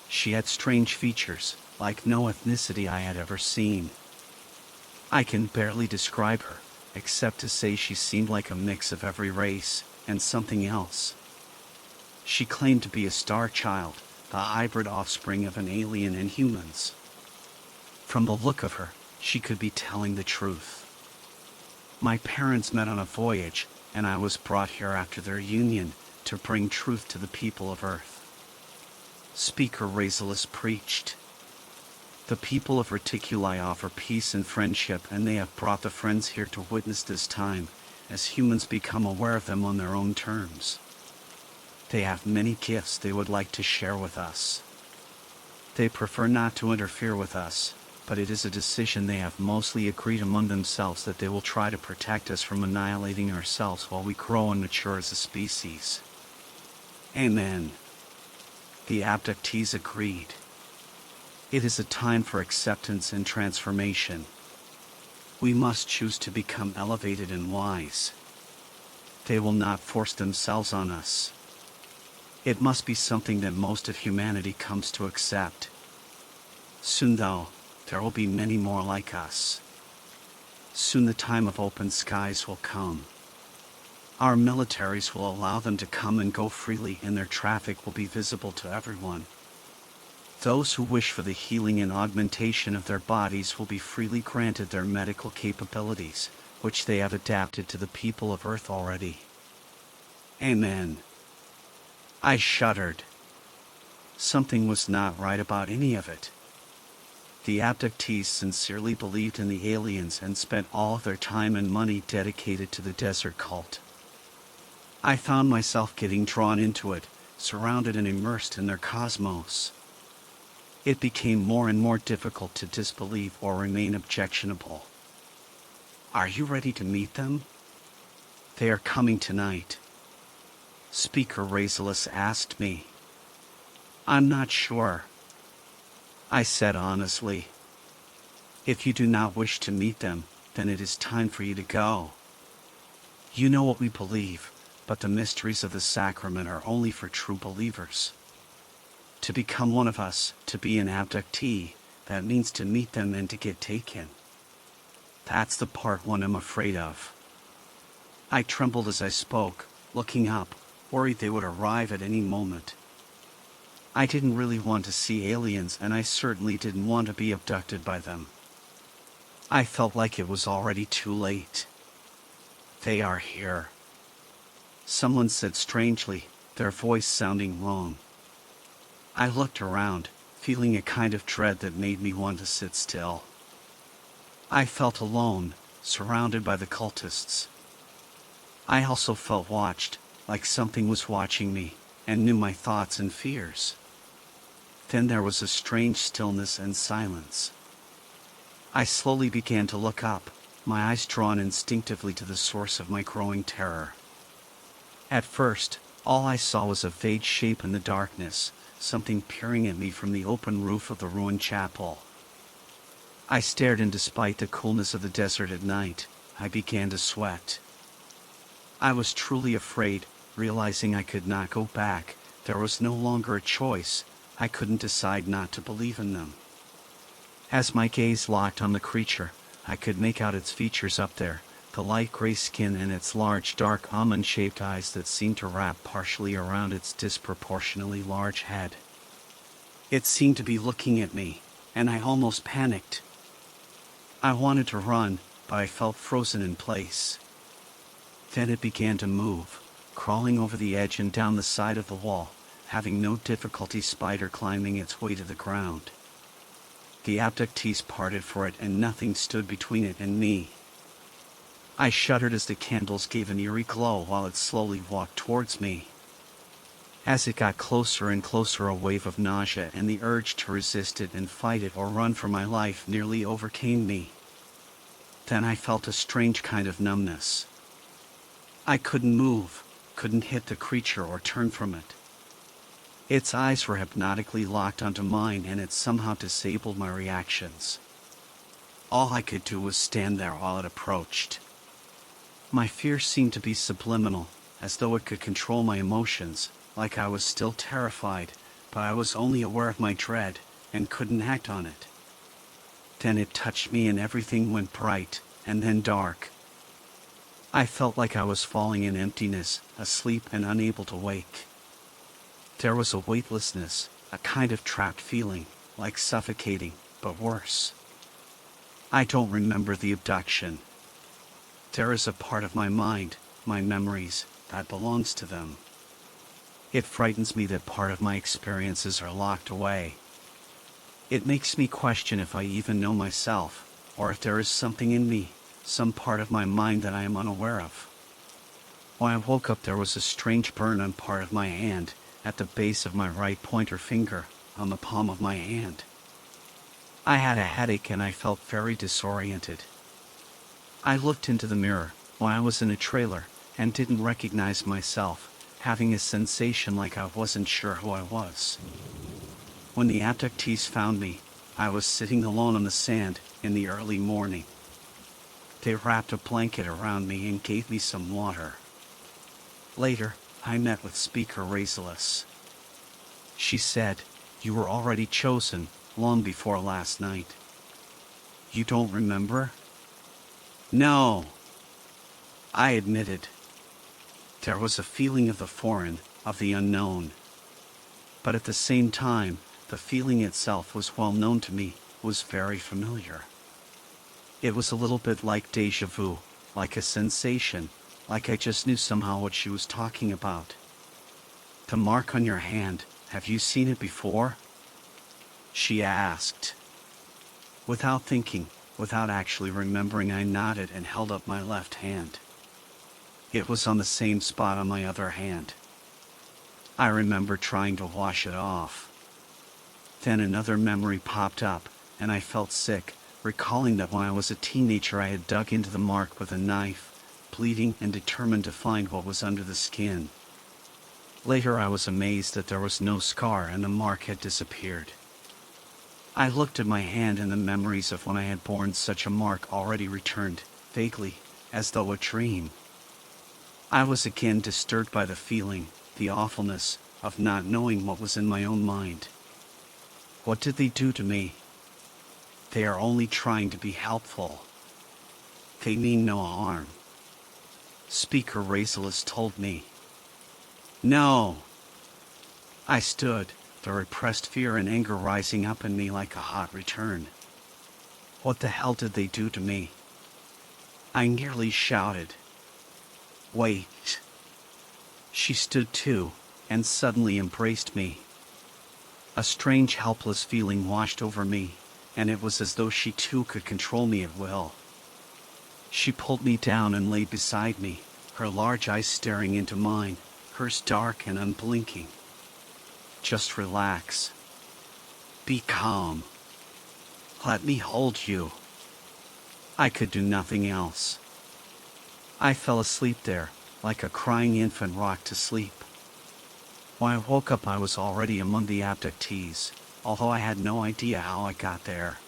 She had strange features, like no ethnicity I had ever seen. I can barely describe her, except to say she seemed like a mix of every race, and something else. She claimed to be a star child, the hybrid offspring of an alien and humans. From the look of her, she could be telling the truth. My parents met on a voyage, and I was brought here after their union, to bring truth to the people of Earth. Speaker Razeless preached. The people of Reticuli offer peace and friendship, and they have brought the Friends here to witness this time, as humans become aware of them on their own terms. They have many gifts they would like to share with us. They prefer not to interfere with us, but it is a decision they have mostly agreed among themselves that they will try to protect us from annihilating ourselves while we grow and mature as a species. Amen. The abductees agreed. It is a time for acceptance and transformation. We must choose to become elevated and wise. They will not force themselves on us. It must be something that most of humanity comes to accept. Soon though, there will be many more like us. Soon the time of open skies will come. Our militaries will allow them to come and go freely, and their traffic will be visible to everyone. Those who wish for the healing and augmentation of their bodies will be freely granted their medical capabilities, which they have adapted to the people of Earth already. Amen. I shuddered. Something was not right about any of it. The abductees sincerely believed in the aliens and spent all of their time and money dedicated to the desert cult. I found myself getting drawn into it, surrounded and immersed in their cosmos. It became more and more difficult to disbelieve or remain objectionable. Are you ready to meet them? They are coming tonight. Speaker Razorless asked me. I'm not sure, I said honestly. If you do not wish to meet them, then it is time for you to go. You know what we believe, but the mysteries of the sacrament are only for true believers. To become one of us, to be an abductee, that means to meet them and to get taken. That's the part one I'm afraid of. I trembled as I spoke, looking up, worried they would arrive at any moment. I didn't really want to see aliens, and I certainly didn't want to be abducted by them. I felt like it was already too late. They are here, someone said strangely, their voice sounding long. I looked around, feeling a kind of dread that made me want to sit still. I felt alone, surrounded by the cultists. I also felt watched, like something was watching me, and knew my thoughts and fears. Then there was a strange stillness and silence. I slowly began to look up, my eyes drawn instinctively to the source of my growing terror. At first, all I saw was a vague shape in the darkness, something peering at me from the open roof of the ruined chapel. I stared, and despite the coolness of the desert at night, I began to sweat. I was truly afraid, realizing I could not go back. There was no longer a choice. I couldn't decide not to believe in them. As my gaze locked on the creature, I could make out its features up there, the light gray skin and its large dark almond-shaped eyes that seemed to wrap partially around its disproportionately large head. It seemed to be looking at me, and I almost panicked. I wanted to run, but I felt frozen in place. Then it began to move, crawling over the edge and down the side of the wall, having no difficulty spider climbing its way to the ground. The abductees parted for it, and nothing stood between it and me. I shuddered as the candles gave an eerie glow while it slowly walked towards me. As it got closer and closer, a wave of nausea and the urge to resist it and fight it or run for my life nearly overcame me. Then I felt a strange kind of numbness. I couldn't move, couldn't hit the creature or turn from it. Its eyes were hypnotically locked onto mine, and it somehow disabled my reactions. All I could do was stand there while it approached. My fear seemed to be subliminal, as though it could control my emotions, like I was still terrified, but I was only aware of my dread, and couldn't act on it. Then it touched me and everything went bright, and then dark. I felt like I was falling in emptiness, asleep and unable to wake. There was a weightlessness, a kind of trapped feeling, like suffocating, but worse. I don't remember the abduction. There is a part of my mind, my memories, that belongs to them. It frightens me that part of my experiences are locked away. It makes me question if I even know myself, or if there is something in me, some part of my mind that I am unaware of. When I woke up, there was a strange burn on part of my hand, at the base of my right pointer finger, on the palm of my hand. I had a headache and I felt very disoriented. I looked into the mirror, when I was in a trailer, and didn't recognize myself, having a sensation like I wasn't sure who I was. When the abductees found me, I was sitting alone on the sand, in the early morning. They wrapped a blanket around me and gave me some water. Later, I met with Speaker Razorless. She said, "You were already chosen, long before last night." "You don't remember?" "No," I admitted. There was a feeling of the foreign, of the unknown. But at the same time, the feeling itself was well known to me, was very familiar. It was a little bit like déjà vu, like a sensation, like I just knew somehow what she was talking about. "The mark on your hand, have you seen it before?" she asked. Without thinking, without actually remembering, I nodded and held up my left hand. It was on the same spot on my other hand. I remember trying to wash it off. Then another memory popped up, and I felt sick, recalling that when I was a teenager I had dug into the mark with a knife, bleeding and determined to find what was under the skin. Later I was amazed that there was no scar and the mark had disappeared. I looked at my hand and the memories of when I had borne such a mark already returned, vaguely, as though a dream. I was again disturbed by the feeling, the awfulness, of not knowing what was in my own mind. What did they do to me? They are only trying to be helpful. They mean no harm. Speaker Razorless told me. No. I stood, the repressed fear and anger rising up in me like a hot return. What the hell did they do to me? I nearly shouted. Wait. She stood too, and suddenly embraced me. A strange helpless feeling washed over me, and it was as though she too could control me at will. She pulled me down and lay beside me, her large eyes staring into mine, hers dark and unblinking. Just relax. Be calm. Let me hold you. I could do nothing else. I fell asleep there, like a crying infant rocked to sleep. When I woke up I was already among the abductees, although I had no idea how I got there.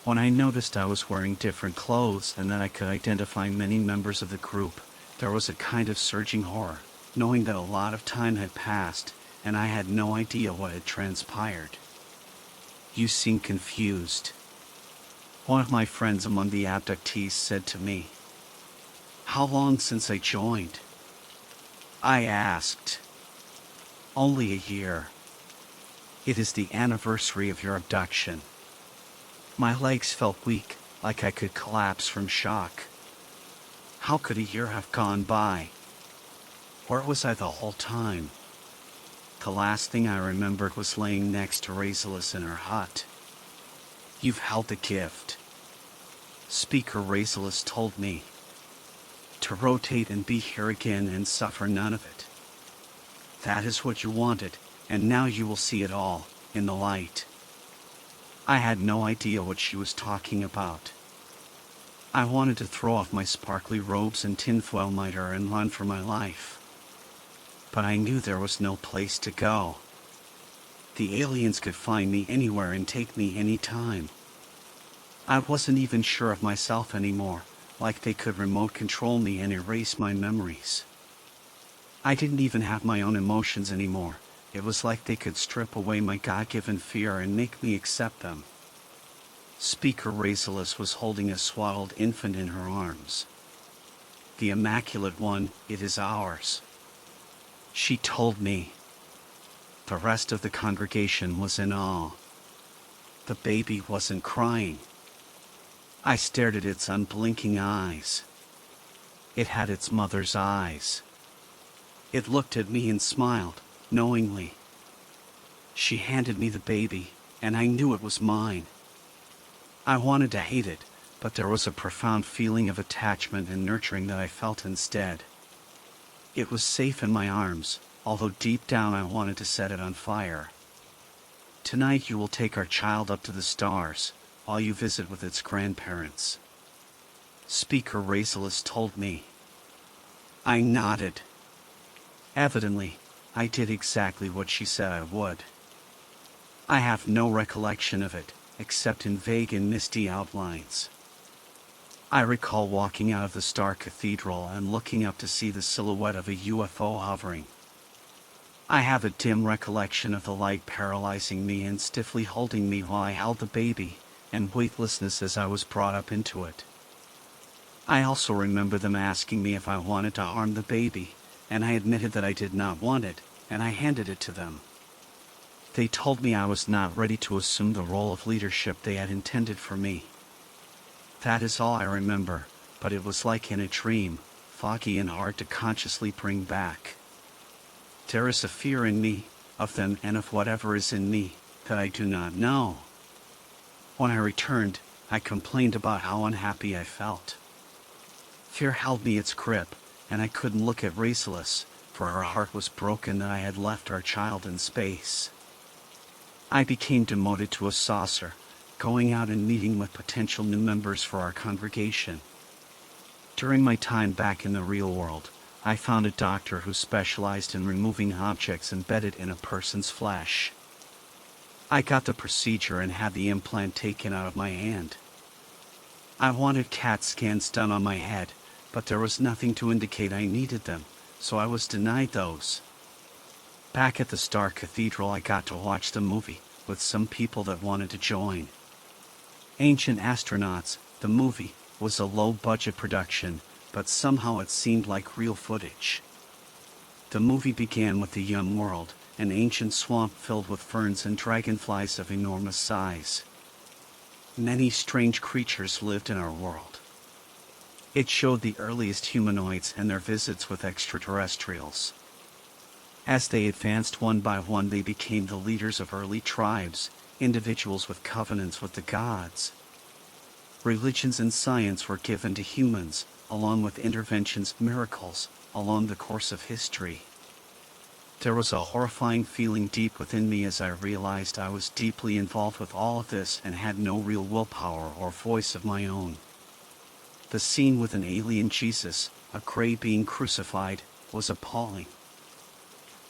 When I noticed I was wearing different clothes and that I could identify many members of the group, there was a kind of surging horror, knowing that a lot of time had passed, and I had no idea what had transpired. You seem confused. One of my friends among the abductees said to me. How long since I joined? I asked. Only a year. It is the anniversary of your abduction. My legs felt weak, like I could collapse from shock. How could a year have gone by? Where was I the whole time? The last thing I remembered was laying next to Razorless in her hut. You've held the gift. Speaker Razorless told me. To rotate and be here again and suffer none of it. That is what you wanted, and now you will see it all, in the light. I had no idea what she was talking about. I wanted to throw off my sparkly robes and tinfoil mitre and run for my life. But I knew there was no place to go. The aliens could find me anywhere and take me any time. I wasn't even sure of myself anymore, like they could remote control me and erase my memories. I didn't even have my own emotions anymore. It was like they could strip away my God-given fear and make me accept them. Speaker Razorless was holding a swaddled infant in her arms. The Immaculate One, it is ours. She told me. The rest of the congregation was in awe. The baby wasn't crying. I stared at its unblinking eyes. It had its mother's eyes. It looked at me and smiled, knowingly. She handed me the baby, and I knew it was mine. I wanted to hate it, but there was a profound feeling of attachment and nurturing that I felt instead. It was safe in my arms, although deep down I wanted to set it on fire. Tonight you will take our child up to the stars, while you visit with its grandparents. Speaker Razorless told me. I nodded. Evidently, I did exactly what she said I would. I have no recollection of it, except in vague and misty outlines. I recall walking out of the Star Cathedral and looking up to see the silhouette of a UFO hovering. I have a dim recollection of the light paralyzing me and stiffly holding me while I held the baby, and weightlessness as I was brought up into it. I also remember them asking me if I wanted to harm the baby, and I admitted that I did not want it, and I handed it to them. They told me I was not ready to assume the role of leadership they had intended for me. That is all I remember, but it was like in a dream, foggy and hard to consciously bring back. There is a fear in me, of them and of whatever is in me, that I do not know. When I returned, I complained about how unhappy I felt. Fear held me its grip, and I couldn't look at Racelis, for her heart was broken that I had left our child in space. I became demoted to a saucer, going out and meeting with potential new members for our congregation. During my time back in the real world, I found a doctor who specialized in removing objects embedded in a person's flesh. I got the procedure and had the implant taken out of my hand. I wanted CAT scans done on my head, but there was nothing to indicate I needed them, so I was denied those. Back at the Star Cathedral, I got to watch the movie with some people that wanted to join. Ancient Astronauts, the movie, was a low-budget production, but somehow it seemed like real footage. The movie began with the young world, an ancient swamp filled with ferns and dragonflies of enormous size. Many strange creatures lived in our world. It showed the earliest humanoids and their visits with extraterrestrials. As they advanced one by one, they became the leaders of early tribes, individuals with covenants with the gods. Religions and science were given to humans, along with interventions, miracles, along the course of history. There was a horrifying feeling deep within me as I realized I was deeply involved with all of this and had no real willpower or voice of my own. The scene with an alien Jesus, a gray being crucified, was appalling.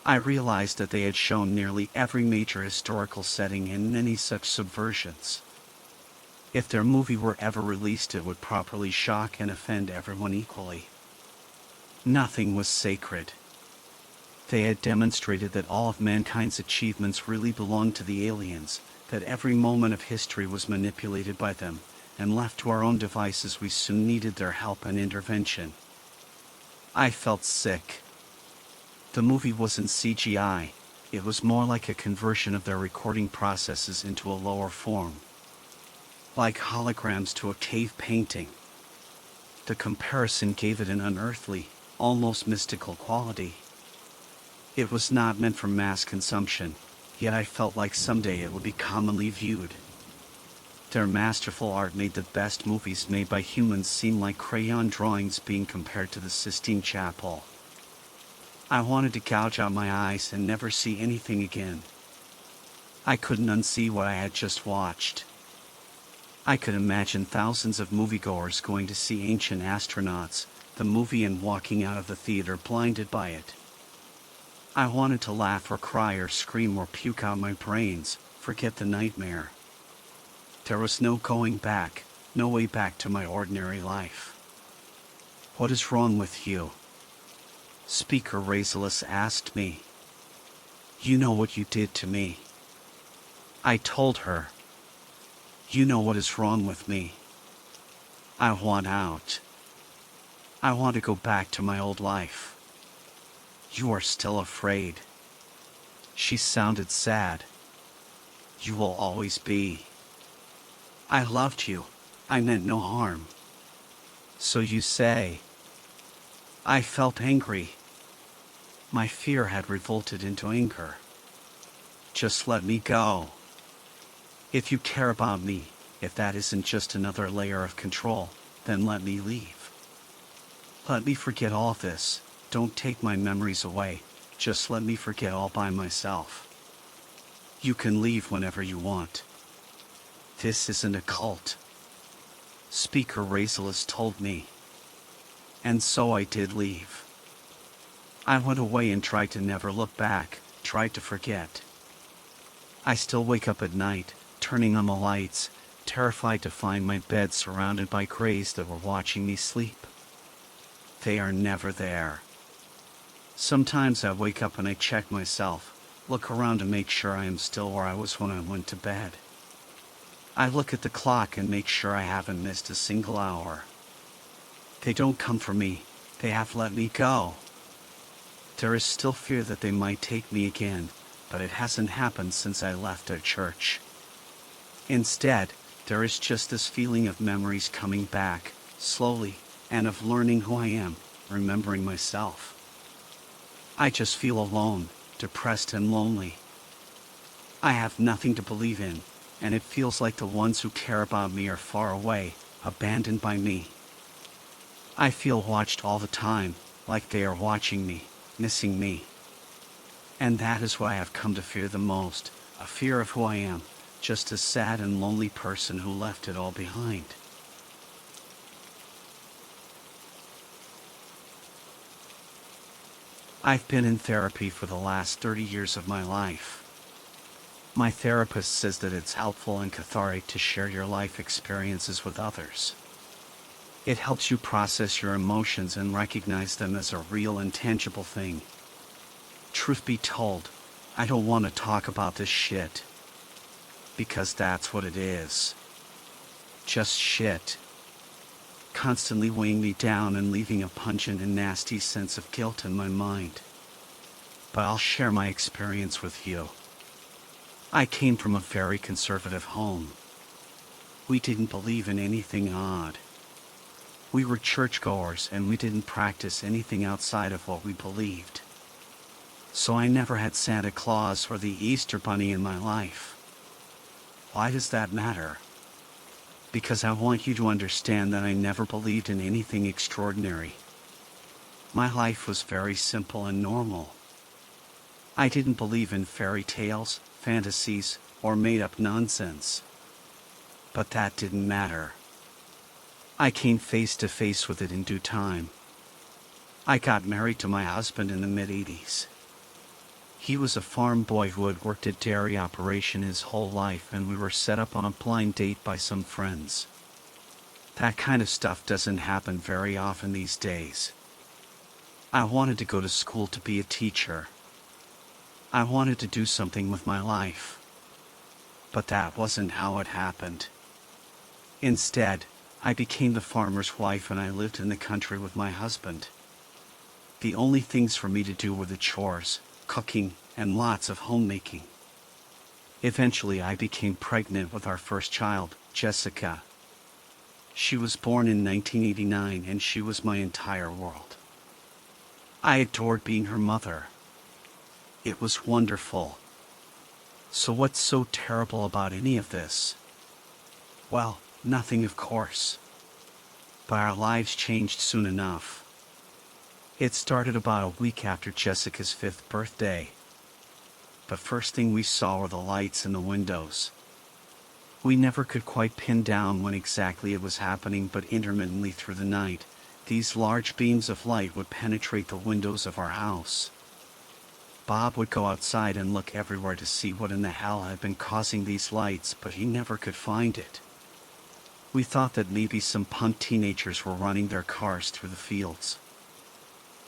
I realized that they had shown nearly every major historical setting in many such subversions. If their movie were ever released, it would properly shock and offend everyone equally. Nothing was sacred. They had demonstrated that all of mankind's achievements really belonged to the aliens, that every moment of history was manipulated by them, and left to our own devices we soon needed their help and intervention. I felt sick. The movie wasn't CGI, it was more like a conversion of their recording processes into a lower form. Like holograms to a cave painting. The comparison gave it an unearthly, almost mystical quality. It was not meant for mass consumption, yet I felt like someday it would be commonly viewed. Their masterful art made the best movies made by humans seem like crayon drawings being compared to the Sistine Chapel. I wanted to gouge out my eyes and never see anything again. I couldn't unsee what I had just watched. I could imagine thousands of moviegoers going to see Ancient Astronauts, the movie, and walking out of the theater blinded by it. I wanted to laugh or cry or scream or puke out my brains, forget the nightmare. There was no going back, no way back to my ordinary life. "What is wrong with you?" Speaker Racelis asked me. "You know what you did to me." I told her. "You know what is wrong with me. I want out. I want to go back to my old life." "You are still afraid." She sounded sad. "You will always be." "I loved you. I meant no harm." "So you say." I felt angry. My fear had revolted into anger. "Just let me go. If you care about me, if that isn't just another layer of control, then let me leave. Let me forget all of this. Don't take my memories away. Just let me forget all by myself. You can leave whenever you want. This isn't a cult." Speaker Racelis told me. And so I did leave. I went away and tried to never look back, tried to forget. I still wake up at night, turning on the lights, terrified to find my bed surrounded by grays that were watching me sleep. They are never there. Sometimes I wake up and I check myself, look around to make sure I am still where I was when I went to bed. I look at the clock and make sure I haven't missed a single hour. They don't come for me, they have let me go. There is still fear that they might take me again, but it hasn't happened since I left our church. Instead, there is just this feeling of memories coming back, slowly, and of learning who I am, remembering myself. I just feel alone, depressed and lonely. I have nothing to believe in, and it feels like the ones who care about me are far away, abandoned by me. I feel watched all the time, like they are watching me, missing me. And that is what I have come to fear the most, a fear of who I am, just a sad and lonely person who left it all behind. I've been in therapy for the last 30 years of my life. My therapist says that it's helpful and cathartic to share your life experiences with others. It helps you process your emotions and recognize them as a real and tangible thing. Truth be told, I don't want to talk about this shit. Because that's what it is. Just shit. Constantly weighing me down and leaving a pungent and nasty sense of guilt in my mind. But I'll share my experience with you. I came from a very conservative home. We didn't believe in anything odd. We were churchgoers and we didn't practice anything outside of what we believed. So I never had Santa Claus or the Easter Bunny in my life. Why does that matter? Because I want you to understand that I never believed in anything extraordinary. My life was very simple and normal. I didn't believe in fairy tales, fantasies, or made-up nonsense. But that didn't matter. I came face to face with it in due time. I got married to my husband in the mid-80s. He was a farm boy who had worked at dairy operation his whole life, and we were set up on a blind date by some friends. That kind of stuff doesn't happen very often these days. I wanted to go to school to be a teacher. I wanted to do something with my life. But that wasn't how it happened. Instead, I became the farmer's wife and I lived in the country with my husband. The only things for me to do were the chores, cooking, and lots of homemaking. Eventually I became pregnant with our first child, Jessica. She was born in 1989 and she was my entire world. I adored being her mother. It was wonderful. So what's so terrible about any of this? Well, nothing of course. But our lives changed soon enough. It started about a week after Jessica's 5th birthday. The first thing we saw were the lights in the windows. We never could quite pin down when exactly it was happening, but intermittently through the night, these large beams of light would penetrate the windows of our house. Bob would go outside and look everywhere to see what in the hell had been causing these lights, but he never could find it. We thought that maybe some punk teenagers were running their cars through the fields.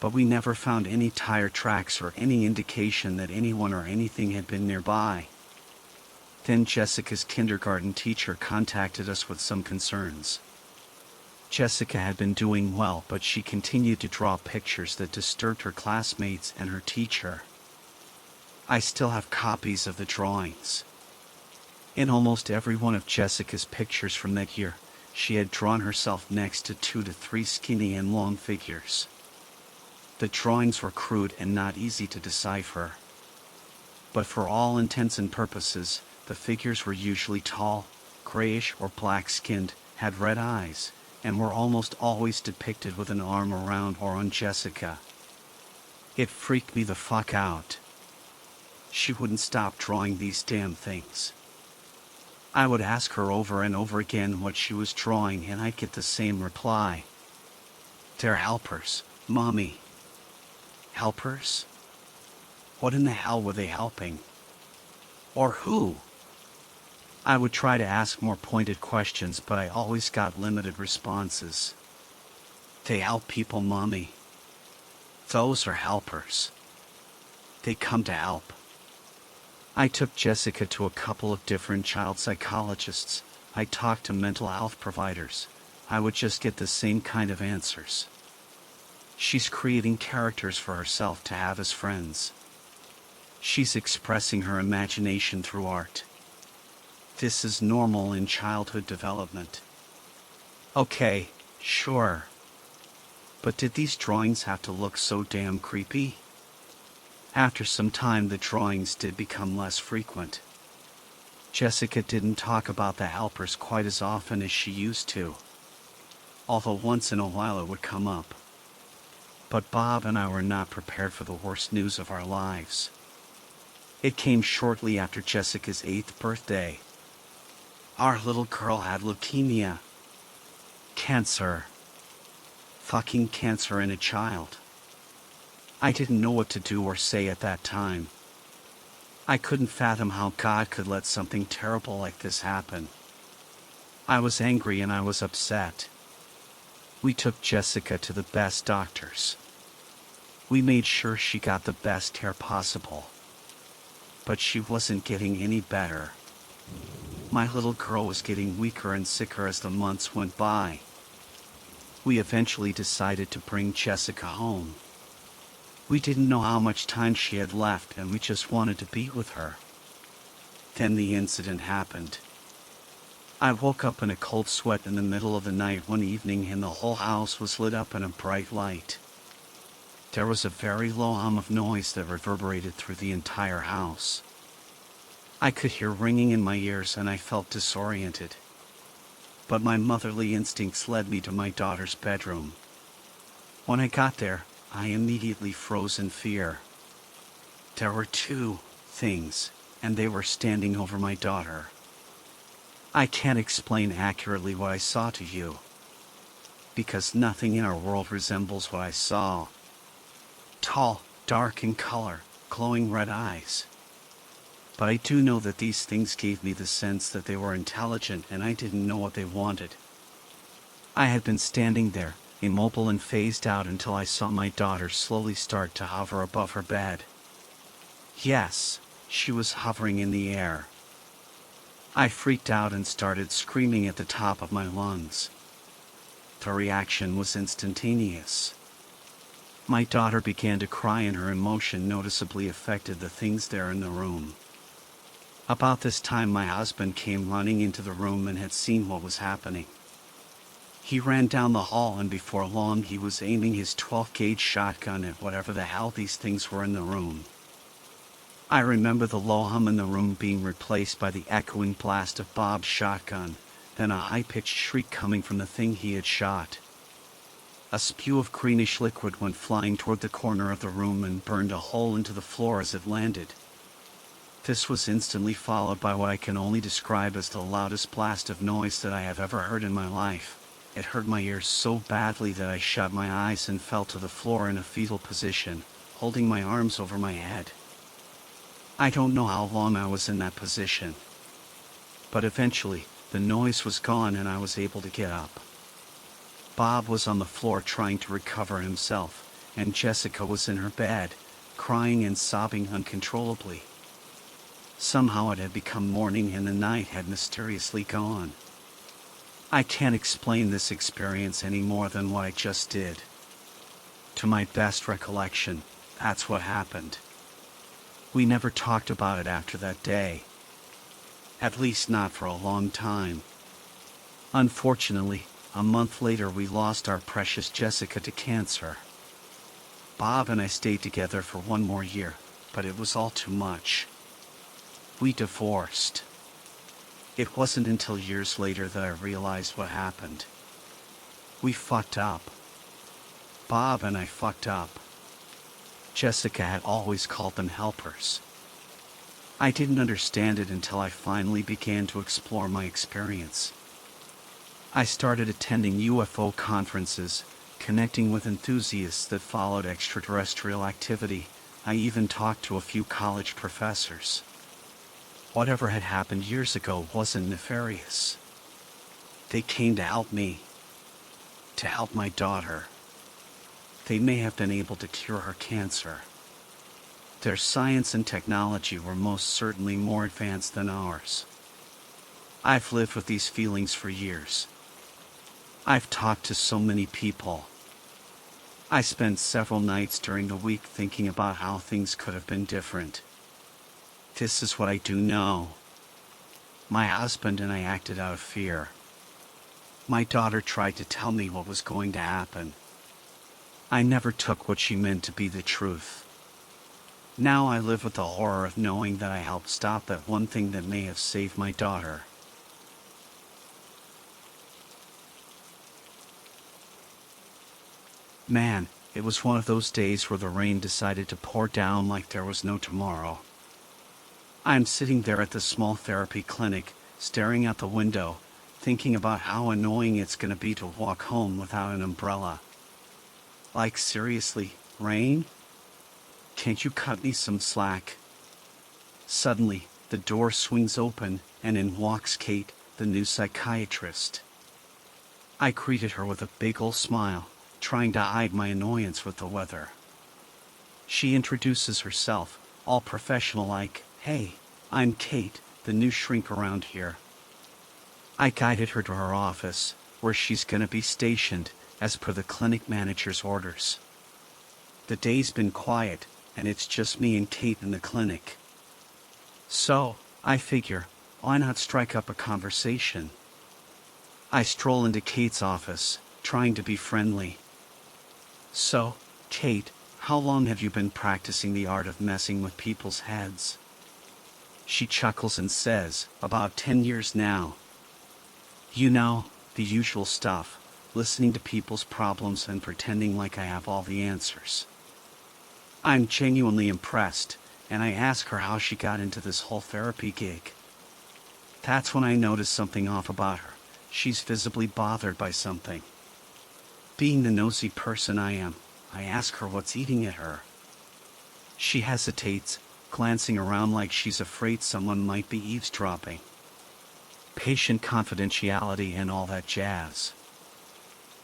But we never found any tire tracks or any indication that anyone or anything had been nearby. Then Jessica's kindergarten teacher contacted us with some concerns. Jessica had been doing well, but she continued to draw pictures that disturbed her classmates and her teacher. I still have copies of the drawings. In almost every one of Jessica's pictures from that year, she had drawn herself next to 2 to 3 skinny and long figures. The drawings were crude and not easy to decipher. But for all intents and purposes, the figures were usually tall, grayish or black-skinned, had red eyes, and were almost always depicted with an arm around or on Jessica. It freaked me the fuck out. She wouldn't stop drawing these damn things. I would ask her over and over again what she was drawing and I'd get the same reply. They're helpers, Mommy. Helpers? What in the hell were they helping? Or who? I would try to ask more pointed questions, but I always got limited responses. They help people, Mommy. Those are helpers. They come to help. I took Jessica to a couple of different child psychologists. I talked to mental health providers. I would just get the same kind of answers. She's creating characters for herself to have as friends. She's expressing her imagination through art. This is normal in childhood development. Okay, sure. But did these drawings have to look so damn creepy? After some time, the drawings did become less frequent. Jessica didn't talk about the helpers quite as often as she used to, although once in a while it would come up. But Bob and I were not prepared for the worst news of our lives. It came shortly after Jessica's 8th birthday. Our little girl had leukemia. Cancer. Fucking cancer in a child. I didn't know what to do or say at that time. I couldn't fathom how God could let something terrible like this happen. I was angry and I was upset. We took Jessica to the best doctors. We made sure she got the best care possible. But she wasn't getting any better. My little girl was getting weaker and sicker as the months went by. We eventually decided to bring Jessica home. We didn't know how much time she had left and we just wanted to be with her. Then the incident happened. I woke up in a cold sweat in the middle of the night one evening and the whole house was lit up in a bright light. There was a very low hum of noise that reverberated through the entire house. I could hear ringing in my ears and I felt disoriented. But my motherly instincts led me to my daughter's bedroom. When I got there, I immediately froze in fear. There were two things, and they were standing over my daughter. I can't explain accurately what I saw to you, because nothing in our world resembles what I saw. Tall, dark in color, glowing red eyes. But I do know that these things gave me the sense that they were intelligent and I didn't know what they wanted. I had been standing there, immobile and phased out until I saw my daughter slowly start to hover above her bed. Yes, she was hovering in the air. I freaked out and started screaming at the top of my lungs. The reaction was instantaneous. My daughter began to cry and her emotion noticeably affected the things there in the room. About this time my husband came running into the room and had seen what was happening. He ran down the hall and before long he was aiming his 12-gauge shotgun at whatever the hell these things were in the room. I remember the low hum in the room being replaced by the echoing blast of Bob's shotgun, then a high-pitched shriek coming from the thing he had shot. A spew of greenish liquid went flying toward the corner of the room and burned a hole into the floor as it landed. This was instantly followed by what I can only describe as the loudest blast of noise that I have ever heard in my life. It hurt my ears so badly that I shut my eyes and fell to the floor in a fetal position, holding my arms over my head. I don't know how long I was in that position. But eventually, the noise was gone and I was able to get up. Bob was on the floor trying to recover himself, and Jessica was in her bed, crying and sobbing uncontrollably. Somehow it had become morning and the night had mysteriously gone. I can't explain this experience any more than what I just did. To my best recollection, that's what happened. We never talked about it after that day. At least not for a long time. Unfortunately, a month later we lost our precious Jessica to cancer. Bob and I stayed together for one more year, but it was all too much. We divorced. It wasn't until years later that I realized what happened. We fucked up. Bob and I fucked up. Jessica had always called them helpers. I didn't understand it until I finally began to explore my experience. I started attending UFO conferences, connecting with enthusiasts that followed extraterrestrial activity. I even talked to a few college professors. Whatever had happened years ago wasn't nefarious. They came to help me. To help my daughter. They may have been able to cure her cancer. Their science and technology were most certainly more advanced than ours. I've lived with these feelings for years. I've talked to so many people. I spent several nights during the week thinking about how things could have been different. This is what I do know. My husband and I acted out of fear. My daughter tried to tell me what was going to happen. I never took what she meant to be the truth. Now I live with the horror of knowing that I helped stop that one thing that may have saved my daughter. Man, It was one of those days where the rain decided to pour down like there was no tomorrow. I'm sitting there at the small therapy clinic, staring out the window, thinking about how annoying it's going to be to walk home without an umbrella. Like, seriously, rain? Can't you cut me some slack? Suddenly, the door swings open, and in walks Kate, the new psychiatrist. I greeted her with a big ol' smile, trying to hide my annoyance with the weather. She introduces herself, all professional-like. "Hey, I'm Kate, the new shrink around here." I guided her to her office, where she's gonna be stationed, as per the clinic manager's orders. The day's been quiet, and it's just me and Kate in the clinic. So, I figure, why not strike up a conversation? I stroll into Kate's office, trying to be friendly. "So, Kate, how long have you been practicing the art of messing with people's heads?" She chuckles and says, "About 10 years now. You know, the usual stuff, listening to people's problems and pretending like I have all the answers." I'm genuinely impressed, and I ask her how she got into this whole therapy gig. That's when I notice something off about her. She's visibly bothered by something. Being the nosy person I am, I ask her what's eating at her. She hesitates, glancing around like she's afraid someone might be eavesdropping. Patient confidentiality and all that jazz.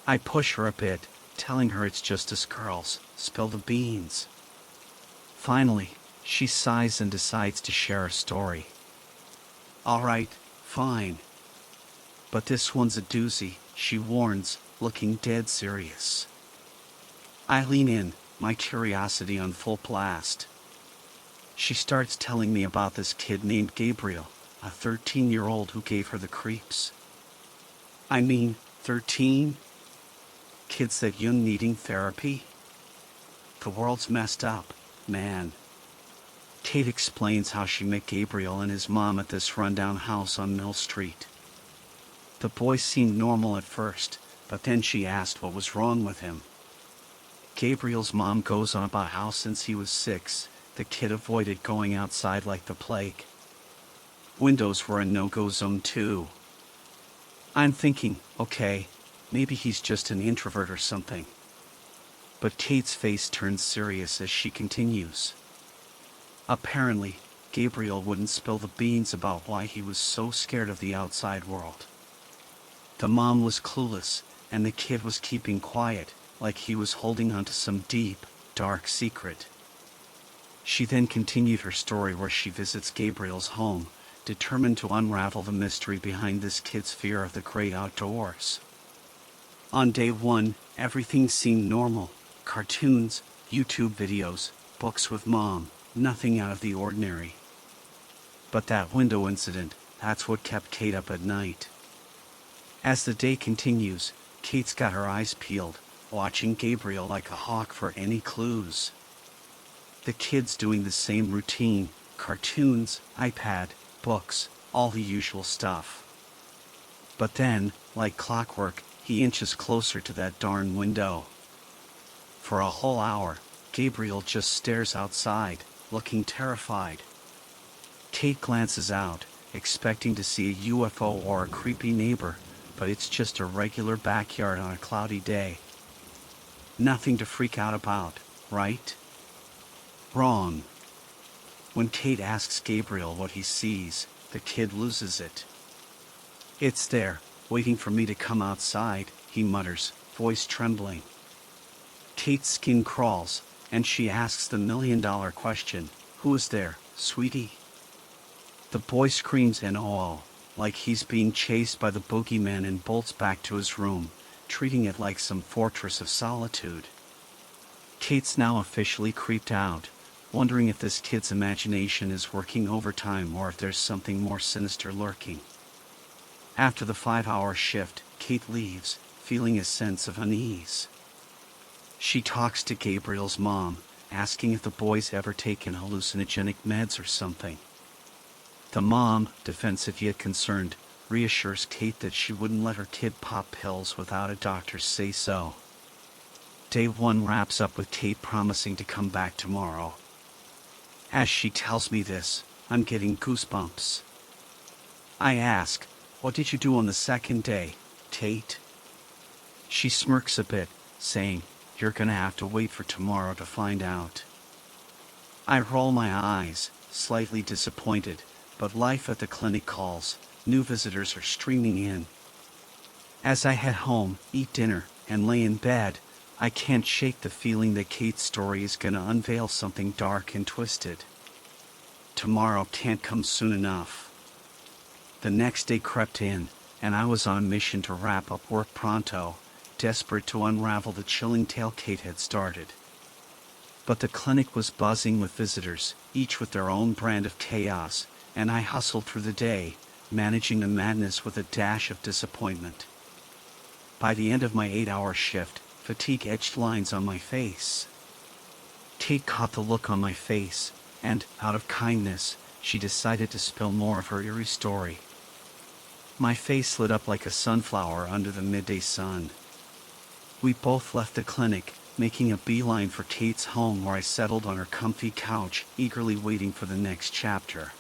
I push her a bit, telling her it's just us girls, spill the beans. Finally, she sighs and decides to share a story. "All right, fine. But this one's a doozy," she warns, looking dead serious. I lean in, my curiosity on full blast. She starts telling me about this kid named Gabriel, a 13-year-old who gave her the creeps. I mean, 13? Kids that young needing therapy? The world's messed up, man. Kate explains how she met Gabriel and his mom at this rundown house on Mill Street. The boy seemed normal at first, but then she asked what was wrong with him. Gabriel's mom goes on about how since he was 6, the kid avoided going outside like the plague. Windows were a no-go zone too. I'm thinking, okay, maybe he's just an introvert or something. But Kate's face turns serious as she continues. Apparently, Gabriel wouldn't spill the beans about why he was so scared of the outside world. The mom was clueless, and the kid was keeping quiet, like he was holding on to some deep, dark secret. She then continued her story where she visits Gabriel's home, determined to unravel the mystery behind this kid's fear of the great outdoors. On day 1, everything seemed normal. Cartoons, YouTube videos, books with mom, nothing out of the ordinary. But that window incident, that's what kept Kate up at night. As the day continues, Kate's got her eyes peeled, watching Gabriel like a hawk for any clues. The kid's doing the same routine, cartoons, iPad, books, all the usual stuff. But then, like clockwork, he inches closer to that darn window. For a whole hour, Gabriel just stares outside, looking terrified. Kate glances out, expecting to see a UFO or a creepy neighbor, but it's just a regular backyard on a cloudy day. Nothing to freak out about, right? Wrong. When Kate asks Gabriel what he sees, the kid loses it. "It's there, waiting for me to come outside," he mutters, voice trembling. Kate's skin crawls, and she asks the million-dollar question, "Who is there, sweetie?" The boy screams in awe, like he's being chased by the boogeyman, and bolts back to his room, treating it like some fortress of solitude. Kate's now officially creeped out, wondering if this kid's imagination is working overtime or if there's something more sinister lurking. After the 5-hour shift, Kate leaves, feeling a sense of unease. She talks to Gabriel's mom, asking if the boy's ever taken hallucinogenic meds or something. The mom, defensive yet concerned, reassures Kate that she wouldn't let her kid pop pills without a doctor's say-so. Day 1 wraps up with Kate promising to come back tomorrow. As she tells me this, I'm getting goosebumps. I ask, "What did you do on the second day, Tate?" She smirks a bit, saying, "You're gonna have to wait for tomorrow to find out." I roll my eyes, slightly disappointed, but life at the clinic calls. New visitors are streaming in. As I head home, eat dinner, and lay in bed, I can't shake the feeling that Kate's story is gonna unveil something dark and twisted. Tomorrow can't come soon enough. The next day crept in, and I was on a mission to wrap up work pronto, desperate to unravel the chilling tale Kate had started. But the clinic was buzzing with visitors, each with their own brand of chaos, and I hustled through the day, managing the madness with a dash of disappointment. By the end of my 8-hour shift, fatigue etched lines on my face. Kate caught the look on my face, and, out of kindness, she decided to spill more of her eerie story. My face lit up like a sunflower under the midday sun. We both left the clinic, making a beeline for Kate's home, where I settled on her comfy couch, eagerly waiting for the next chapter.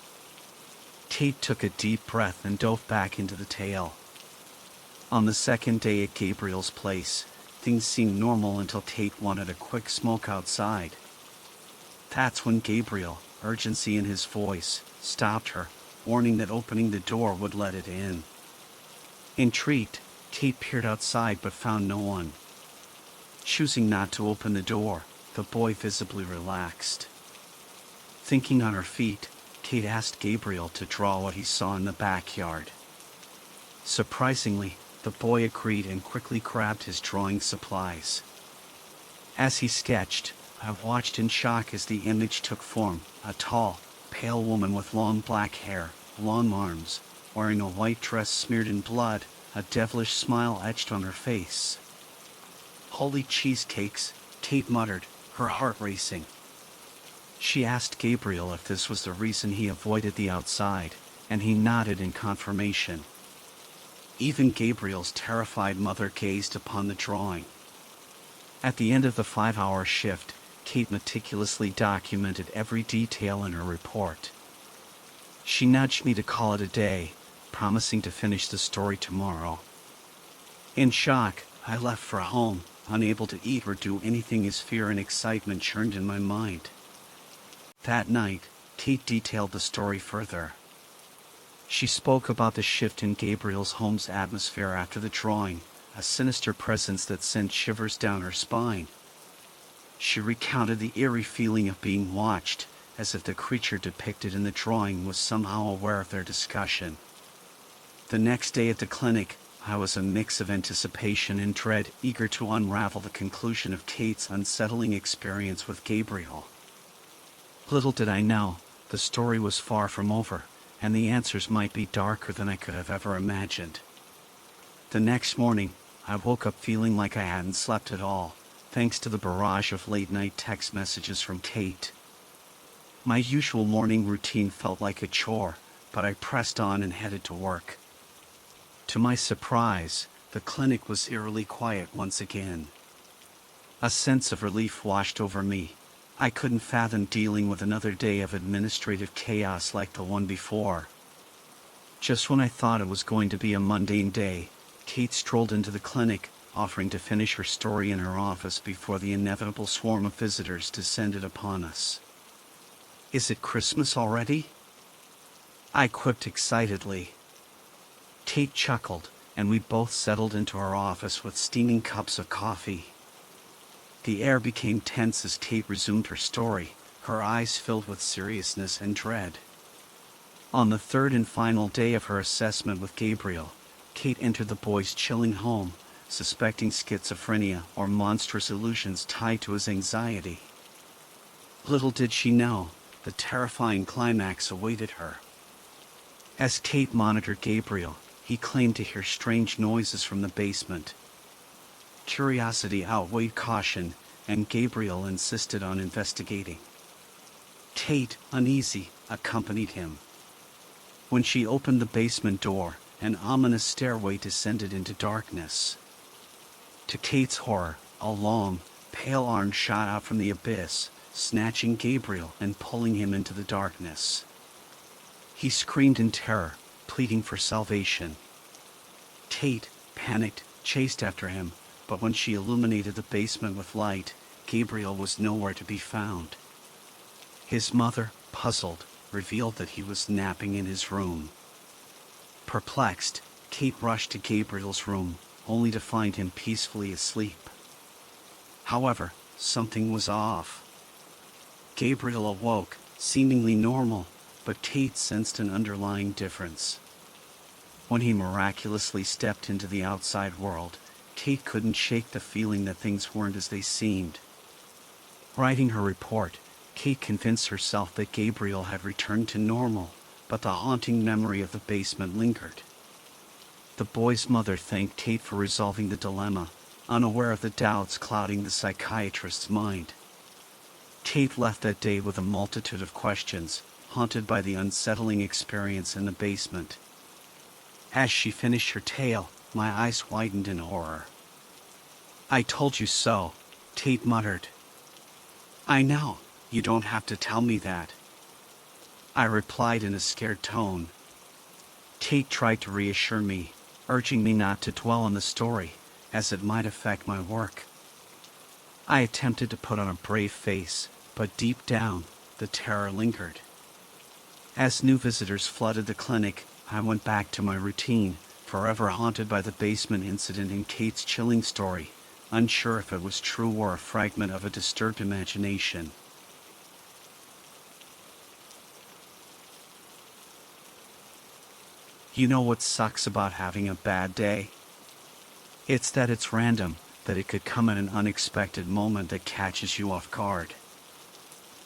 Kate took a deep breath and dove back into the tale. On the second day at Gabriel's place, things seemed normal until Kate wanted a quick smoke outside. That's when Gabriel, urgency in his voice, stopped her, warning that opening the door would let it in. Intrigued, Kate peered outside but found no one. Choosing not to open the door, the boy visibly relaxed. Thinking on her feet, Kate asked Gabriel to draw what he saw in the backyard. Surprisingly, the boy agreed and quickly grabbed his drawing supplies. As he sketched, I watched in shock as the image took form: a tall, pale woman with long black hair, long arms, wearing a white dress smeared in blood, a devilish smile etched on her face. "Holy cheesecakes," Kate muttered, her heart racing. She asked Gabriel if this was the reason he avoided the outside, and he nodded in confirmation. Even Gabriel's terrified mother gazed upon the drawing. At the end of the 5-hour shift, Kate meticulously documented every detail in her report. She nudged me to call it a day, promising to finish the story tomorrow. In shock, I left for home, unable to eat or do anything as fear and excitement churned in my mind. That night, Kate detailed the story further. She spoke about the shift in Gabriel's home's atmosphere after the drawing, a sinister presence that sent shivers down her spine. She recounted the eerie feeling of being watched, as if the creature depicted in the drawing was somehow aware of their discussion. The next day at the clinic, I was a mix of anticipation and dread, eager to unravel the conclusion of Kate's unsettling experience with Gabriel. Little did I know, the story was far from over, and the answers might be darker than I could have ever imagined. The next morning, I woke up feeling like I hadn't slept at all, thanks to the barrage of late-night text messages from Kate. My usual morning routine felt like a chore, but I pressed on and headed to work. To my surprise, the clinic was eerily quiet once again. A sense of relief washed over me. I couldn't fathom dealing with another day of administrative chaos like the one before. Just when I thought it was going to be a mundane day, Kate strolled into the clinic, offering to finish her story in her office before the inevitable swarm of visitors descended upon us. "Is it Christmas already?" I quipped excitedly. Kate chuckled, and we both settled into our office with steaming cups of coffee. The air became tense as Kate resumed her story, her eyes filled with seriousness and dread. On the third and final day of her assessment with Gabriel, Kate entered the boy's chilling home, suspecting schizophrenia or monstrous illusions tied to his anxiety. Little did she know, the terrifying climax awaited her. As Kate monitored Gabriel, he claimed to hear strange noises from the basement. Curiosity outweighed caution, and Gabriel insisted on investigating. Kate, uneasy, accompanied him. When she opened the basement door, an ominous stairway descended into darkness. To Kate's horror, a long, pale arm shot out from the abyss, snatching Gabriel and pulling him into the darkness. He screamed in terror, pleading for salvation. Tate, panicked, chased after him, but when she illuminated the basement with light, Gabriel was nowhere to be found. His mother, puzzled, revealed that he was napping in his room. Perplexed, Kate rushed to Gabriel's room, only to find him peacefully asleep. However, something was off. Gabriel awoke, seemingly normal, but Tate sensed an underlying difference. When he miraculously stepped into the outside world, Tate couldn't shake the feeling that things weren't as they seemed. Writing her report, Kate convinced herself that Gabriel had returned to normal, but the haunting memory of the basement lingered. The boy's mother thanked Tate for resolving the dilemma, unaware of the doubts clouding the psychiatrist's mind. Tate left that day with a multitude of questions, haunted by the unsettling experience in the basement. As she finished her tale, my eyes widened in horror. "I told you so," Tate muttered. "I know, you don't have to tell me that," I replied in a scared tone. Tate tried to reassure me, urging me not to dwell on the story, as it might affect my work. I attempted to put on a brave face, but deep down, the terror lingered. As new visitors flooded the clinic, I went back to my routine, forever haunted by the basement incident in Kate's chilling story, unsure if it was true or a fragment of a disturbed imagination. You know what sucks about having a bad day? It's that it's random, that it could come at an unexpected moment that catches you off guard.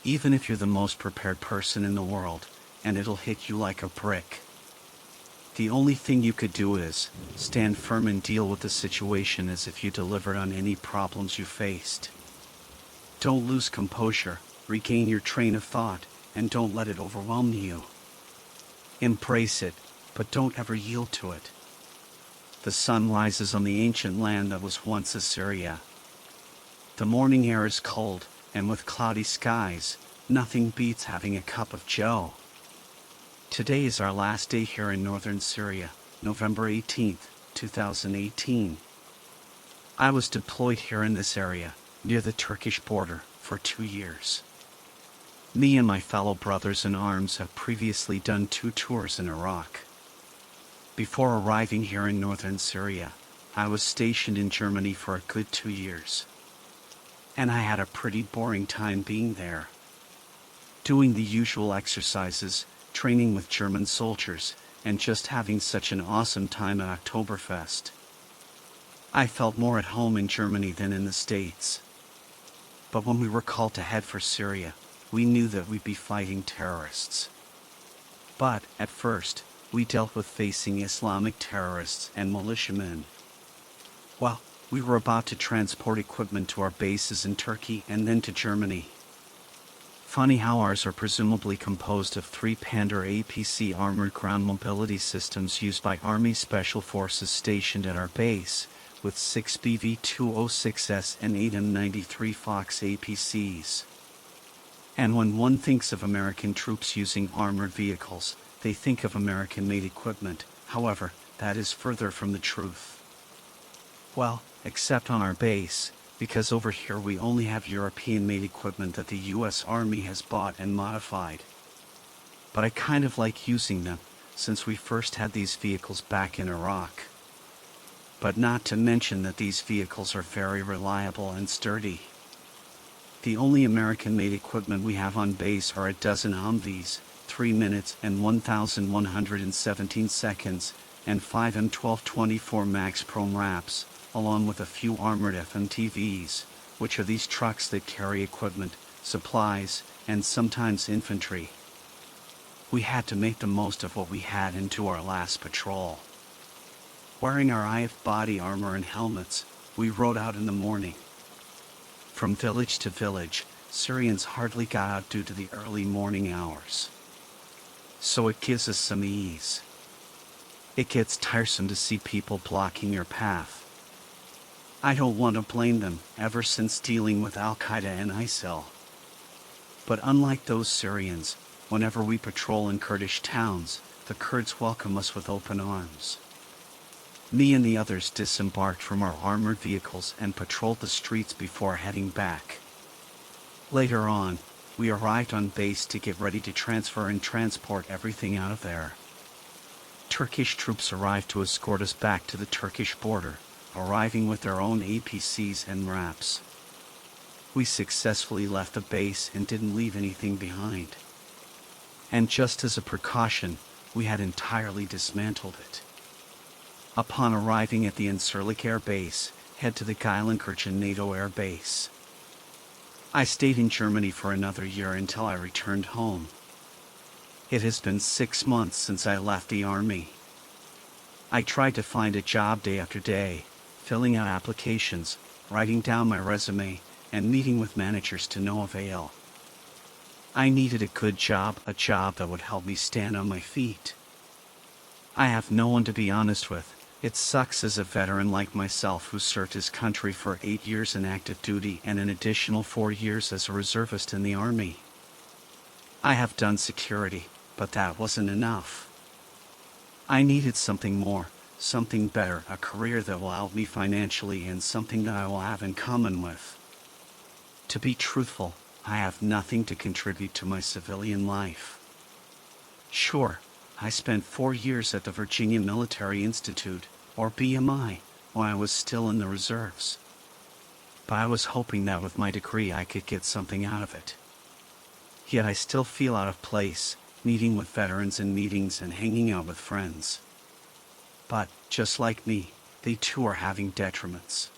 Even if you're the most prepared person in the world, and it'll hit you like a brick. The only thing you could do is stand firm and deal with the situation as if you delivered on any problems you faced. Don't lose composure, regain your train of thought, and don't let it overwhelm you. Embrace it, but don't ever yield to it. The sun rises on the ancient land that was once Assyria. The morning air is cold, and with cloudy skies, nothing beats having a cup of joe. Today is our last day here in northern Syria, November 18th, 2018. I was deployed here in this area, near the Turkish border, for 2 years. Me and my fellow brothers in arms have previously done 2 tours in Iraq. Before arriving here in northern Syria, I was stationed in Germany for a good 2 years. And I had a pretty boring time being there. Doing the usual exercises, training with German soldiers, and just having such an awesome time at Oktoberfest. I felt more at home in Germany than in the States. But when we were called to head for Syria, we knew that we'd be fighting terrorists. But, at first, we dealt with facing Islamic terrorists and militiamen. Well, we were about to transport equipment to our bases in Turkey and then to Germany. Funny how ours are presumably composed of 3 Panzer APC armored ground mobility systems used by Army Special Forces stationed at our base, with 6 BV-206S and 8 M93 Fox APCs. And when one thinks of American troops using armored vehicles, they think of American-made equipment. However, that is further from the truth. Well, except on our base, because over here we only have European-made equipment that the US Army has bought and modified. But I kind of like using them, since we first had these vehicles back in Iraq. But not to mention that these vehicles are very reliable and sturdy. The only American-made equipment we have on base are a dozen Humvees, 3 minutes and 1,117 seconds, and 5 M1224 Max Chrome wraps, along with a few armored FMTVs, which are these trucks that carry equipment, supplies, and sometimes infantry. We had to make the most of what we had into our last patrol. Wearing our IF body armor and helmets, we rode out in the morning. From village to village, Syrians hardly got out due to the early morning hours. So it gives us some ease. It gets tiresome to see people blocking your path. I don't want to blame them, ever since dealing with Al-Qaeda and ISIL. But unlike those Syrians, whenever we patrol in Kurdish towns, the Kurds welcome us with open arms. Me and the others disembarked from our armored vehicles and patrolled the streets before heading back. Later on, we arrived on base to get ready to transfer and transport everything out of there. Turkish troops arrived to escort us back to the Turkish border, arriving with their own APCs and RAPs. We successfully left the base and didn't leave anything behind. And just as a precaution, we had entirely dismantled it. Upon arriving at the Unsettling Air Base, head to the Geilenkirchen NATO Air Base. I stayed in Germany for another year until I returned home. It has been 6 months since I left the army. I tried to find a job day after day, filling out applications, writing down my resume, and meeting with managers to no avail. I needed a good job, a job that would help me stand on my feet. I have no one to be honest with. It sucks as a veteran like myself who served his country for 8 years in active duty and an additional 4 years as a reservist in the army. I have done security, but that wasn't enough. I needed something more, something better, a career that will help me financially and something that I will have in common with. To be truthful, I have nothing to contribute to my civilian life. Sure, I spent 4 years at the Virginia Military Institute, or BMI, when I was still in the reserves. But I was hoping that with my degree I could get something out of it. Yet I still feel out of place, meeting with veterans in meetings and hanging out with friends. But, just like me, they too are having detriments.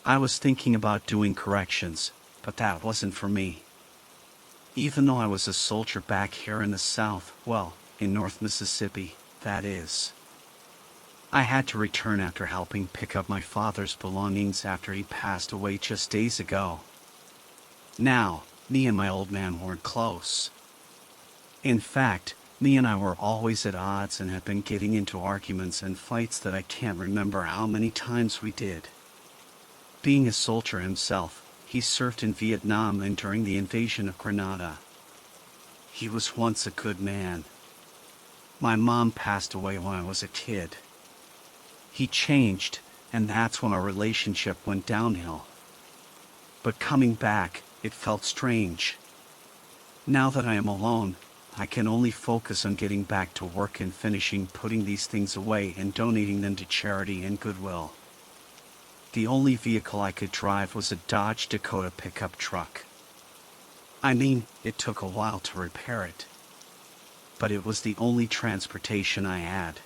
I was thinking about doing corrections, but that wasn't for me. Even though I was a soldier back here in the South, well, in North Mississippi, that is. I had to return after helping pick up my father's belongings after he passed away just days ago. Now, me and my old man weren't close. In fact, me and I were always at odds and have been getting into arguments and fights that I can't remember how many times we did. Being a soldier himself, he served in Vietnam and during the invasion of Grenada. He was once a good man. My mom passed away when I was a kid. He changed, and that's when our relationship went downhill. But coming back, it felt strange. Now that I am alone, I can only focus on getting back to work and finishing putting these things away and donating them to charity and goodwill. The only vehicle I could drive was a Dodge Dakota pickup truck. I mean, it took a while to repair it. But it was the only transportation I had.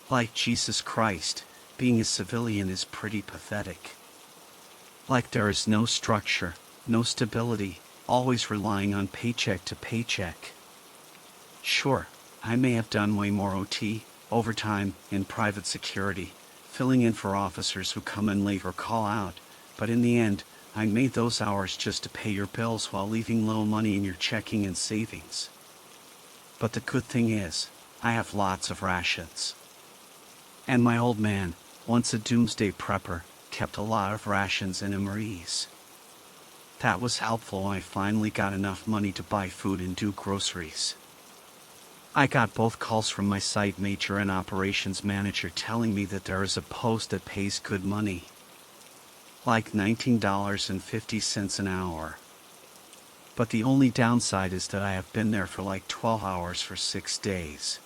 Like Jesus Christ, being a civilian is pretty pathetic. Like there is no structure, no stability, always relying on paycheck to paycheck. Sure, I may have done way more OT, overtime, in private security, filling in for officers who come in late or call out, but in the end, I made those hours just to pay your bills while leaving little money in your checking and savings. But the good thing is, I have lots of rations. And my old man, once a doomsday prepper, kept a lot of rations and immerse. That was helpful when I finally got enough money to buy food and do groceries. I got both calls from my site major and operations manager telling me that there is a post that pays good money. Like $19.50 an hour. But the only downside is that I have been there for like 12 hours for 6 days.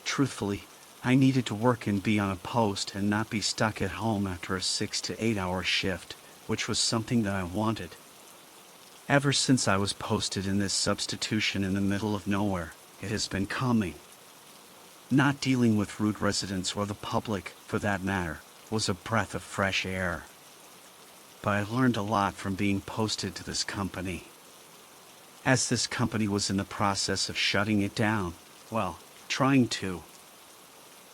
Truthfully, I needed to work and be on a post and not be stuck at home after a 6 to 8 hour shift, which was something that I wanted. Ever since I was posted in this substitution in the middle of nowhere, it has been calming. Not dealing with rude residents or the public, for that matter, was a breath of fresh air. But I learned a lot from being posted to this company. As this company was in the process of shutting it down, well, trying to.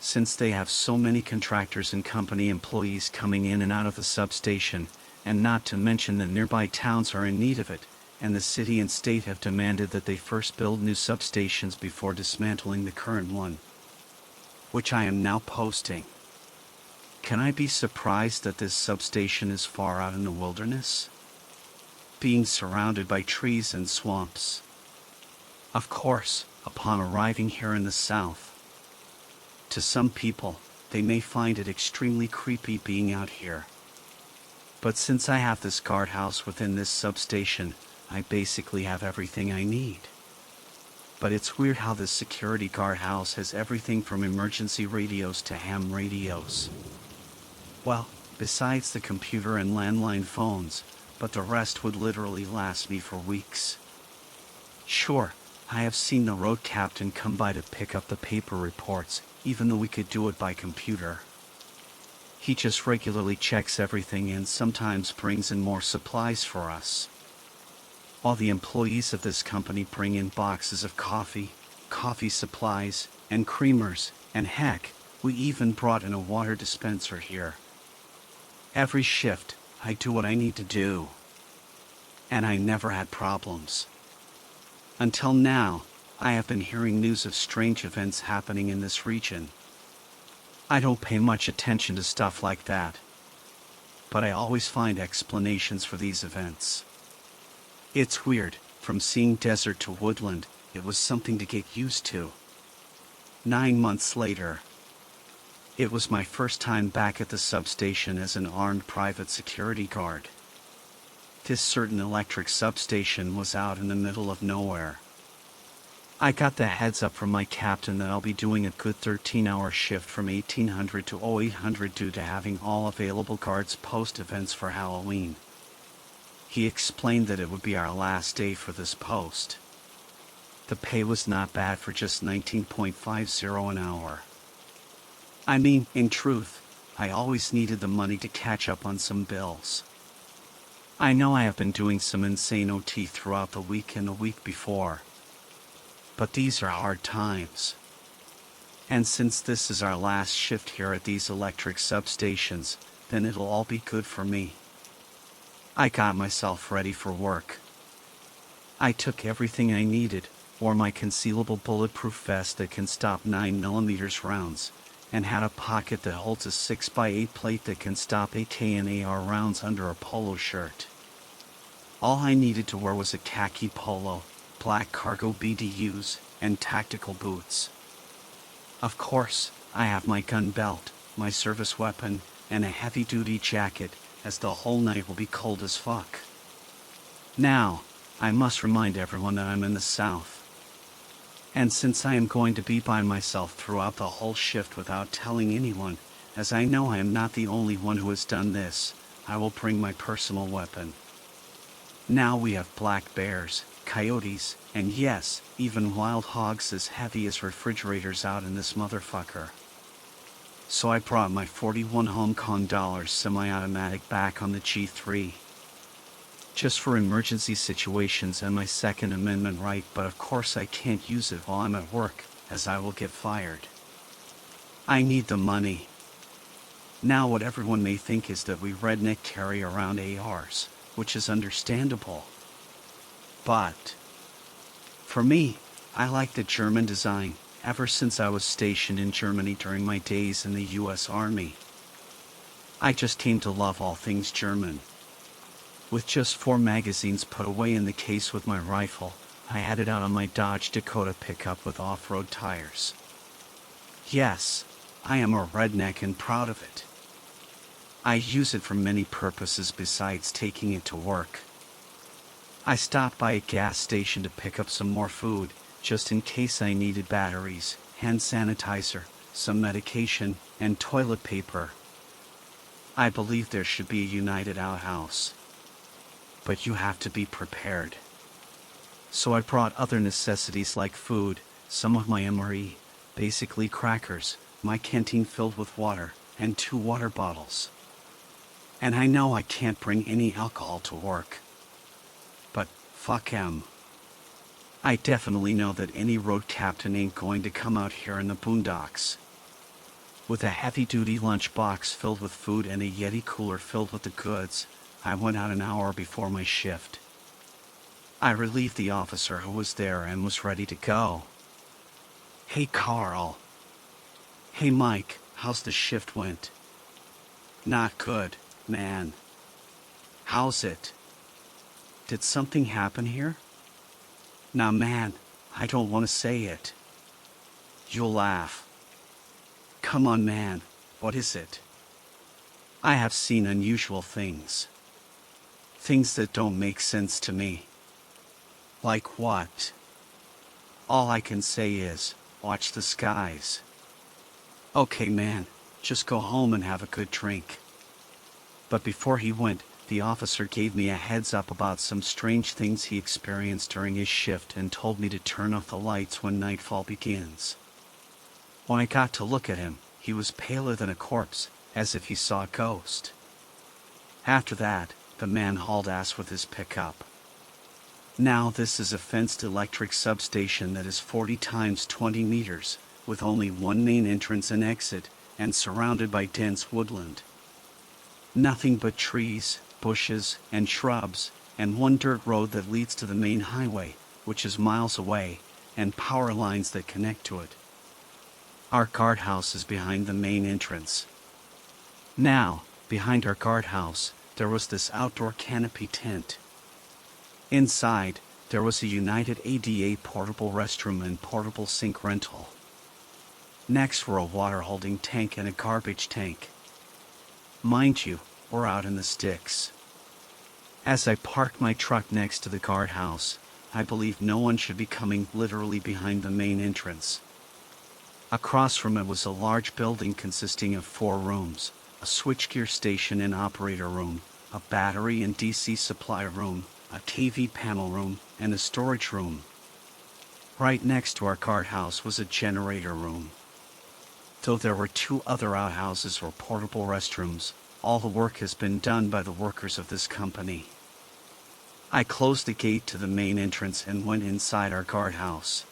Since they have so many contractors and company employees coming in and out of the substation, and not to mention that nearby towns are in need of it, and the city and state have demanded that they first build new substations before dismantling the current one. Which I am now posting. Can I be surprised that this substation is far out in the wilderness, being surrounded by trees and swamps? Of course, upon arriving here in the south, to some people, they may find it extremely creepy being out here. But since I have this guardhouse within this substation, I basically have everything I need. But it's weird how this security guardhouse has everything from emergency radios to ham radios. Well, besides the computer and landline phones, but the rest would literally last me for weeks. Sure, I have seen the road captain come by to pick up the paper reports, even though we could do it by computer. He just regularly checks everything and sometimes brings in more supplies for us. All the employees of this company bring in boxes of coffee supplies, and creamers, and heck, we even brought in a water dispenser here. Every shift, I do what I need to do. And I never had problems. Until now, I have been hearing news of strange events happening in this region. I don't pay much attention to stuff like that, but I always find explanations for these events. It's weird, from seeing desert to woodland, it was something to get used to. 9 months later, it was my first time back at the substation as an armed private security guard. This certain electric substation was out in the middle of nowhere. I got the heads up from my captain that I'll be doing a good 13-hour shift from 1800 to 0800 due to having all available guards post events for Halloween. He explained that it would be our last day for this post. The pay was not bad for just $19.50 an hour. I mean, in truth, I always needed the money to catch up on some bills. I know I have been doing some insane OT throughout the week and the week before, but these are hard times. And since this is our last shift here at these electric substations, then it'll all be good for me. I got myself ready for work. I took everything I needed, wore my concealable bulletproof vest that can stop 9mm rounds, and had a pocket that holds a 6x8 plate that can stop AK and AR rounds under a polo shirt. All I needed to wear was a khaki polo, black cargo BDUs, and tactical boots. Of course, I have my gun belt, my service weapon, and a heavy-duty jacket, as the whole night will be cold as fuck. Now, I must remind everyone that I'm in the south. And since I am going to be by myself throughout the whole shift without telling anyone, as I know I am not the only one who has done this, I will bring my personal weapon. Now we have black bears, coyotes, and yes, even wild hogs as heavy as refrigerators out in this motherfucker. So I brought my 41 Hong Kong dollars semi-automatic back on the G3. Just for emergency situations and my Second Amendment right, but of course I can't use it while I'm at work, as I will get fired. I need the money. Now what everyone may think is that we redneck carry around ARs, which is understandable. But for me, I like the German design, ever since I was stationed in Germany during my days in the US Army. I just came to love all things German. With just 4 magazines put away in the case with my rifle, I headed out on my Dodge Dakota pickup with off-road tires. Yes, I am a redneck and proud of it. I use it for many purposes besides taking it to work. I stopped by a gas station to pick up some more food, just in case I needed batteries, hand sanitizer, some medication, and toilet paper. I believe there should be a united outhouse. But you have to be prepared. So I brought other necessities like food, some of my MRE, basically crackers, my canteen filled with water, and 2 water bottles. And I know I can't bring any alcohol to work. But fuck 'em. I definitely know that any road captain ain't going to come out here in the boondocks. With a heavy-duty lunchbox filled with food and a Yeti cooler filled with the goods, I went out an hour before my shift. I relieved the officer who was there and was ready to go. Hey Carl. Hey Mike, how's the shift went? Not good, man. How's it? Did something happen here? Nah, man, I don't want to say it. You'll laugh. Come on, man, what is it? I have seen unusual things. Things that don't make sense to me. Like what? All I can say is, watch the skies. Okay, man, just go home and have a good drink. But before he went, the officer gave me a heads up about some strange things he experienced during his shift and told me to turn off the lights when nightfall begins. When I got to look at him, he was paler than a corpse, as if he saw a ghost. After that, the man hauled ass with his pickup. Now this is a fenced electric substation that is 40 times 20 meters, with only one main entrance and exit, and surrounded by dense woodland. Nothing but trees, bushes, and shrubs, and one dirt road that leads to the main highway, which is miles away, and power lines that connect to it. Our guardhouse is behind the main entrance. Now, behind our guardhouse, there was this outdoor canopy tent. Inside, there was a United ADA portable restroom and portable sink rental. Next were a water holding tank and a garbage tank. Mind you, we're out in the sticks. As I parked my truck next to the guardhouse, I believe no one should be coming literally behind the main entrance. Across from it was a large building consisting of 4 rooms, a switchgear station and operator room, a battery and DC supply room, a TV panel room, and a storage room. Right next to our guardhouse was a generator room. Though there were 2 other outhouses or portable restrooms, all the work has been done by the workers of this company. I closed the gate to the main entrance and went inside our guardhouse.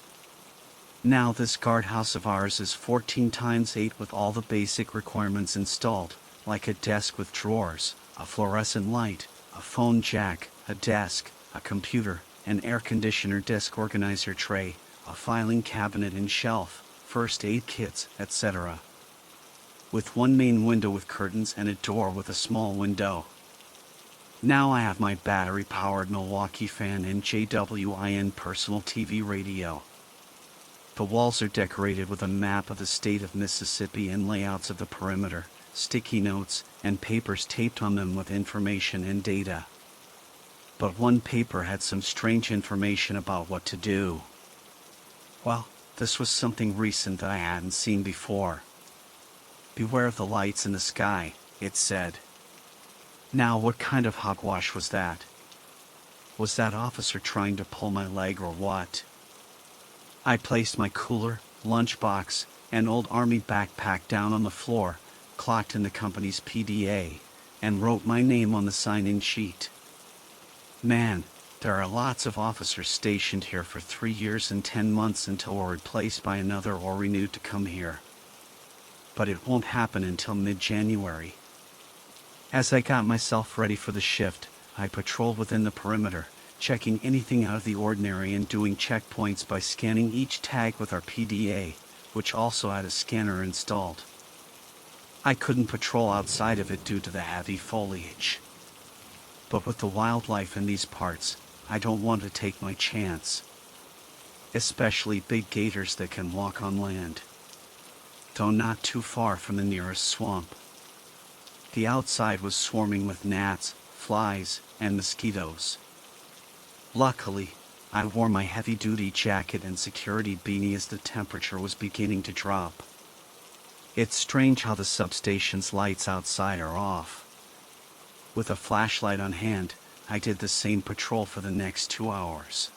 Now this guardhouse of ours is 14 times 8 with all the basic requirements installed, like a desk with drawers, a fluorescent light, a phone jack, a desk, a computer, an air conditioner desk organizer tray, a filing cabinet and shelf, first aid kits, etc. With one main window with curtains and a door with a small window. Now I have my battery-powered Milwaukee fan and JWIN personal TV radio. The walls are decorated with a map of the state of Mississippi and layouts of the perimeter, sticky notes, and papers taped on them with information and data. But one paper had some strange information about what to do. Well, this was something recent that I hadn't seen before. Beware of the lights in the sky, it said. Now what kind of hogwash was that? Was that officer trying to pull my leg or what? I placed my cooler, lunchbox, and old army backpack down on the floor, clocked in the company's PDA, and wrote my name on the sign-in sheet. Man, there are lots of officers stationed here for 3 years and 10 months until we're replaced by another or renewed to come here. But it won't happen until mid-January. As I got myself ready for the shift, I patrolled within the perimeter, checking anything out of the ordinary and doing checkpoints by scanning each tag with our PDA, which also had a scanner installed. I couldn't patrol outside of it due to the heavy foliage. But with the wildlife in these parts, I don't want to take my chance. Especially big gators that can walk on land. Though not too far from the nearest swamp. The outside was swarming with gnats, flies, and mosquitoes. Luckily, I wore my heavy-duty jacket and security beanie as the temperature was beginning to drop. It's strange how the substation's lights outside are off. With a flashlight on hand, I did the same patrol for the next 2 hours.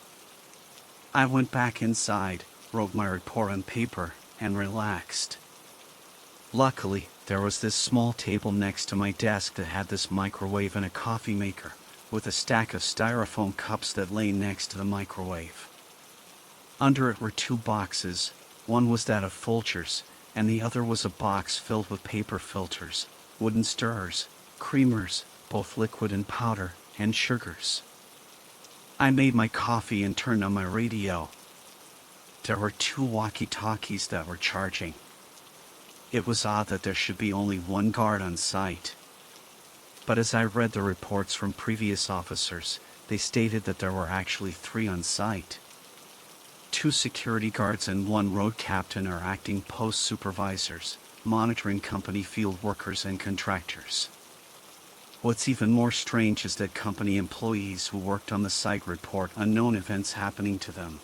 I went back inside, wrote my report on paper, and relaxed. Luckily, there was this small table next to my desk that had this microwave and a coffee maker, with a stack of styrofoam cups that lay next to the microwave. Under it were 2 boxes, one was that of Folgers, and the other was a box filled with paper filters, wooden stirrers, creamers, both liquid and powder, and sugars. I made my coffee and turned on my radio. There were 2 walkie-talkies that were charging. It was odd that there should be only one guard on site. But as I read the reports from previous officers, they stated that there were actually 3 on site. 2 security guards and 1 road captain are acting post supervisors, monitoring company field workers and contractors. What's even more strange is that company employees who worked on the site report unknown events happening to them.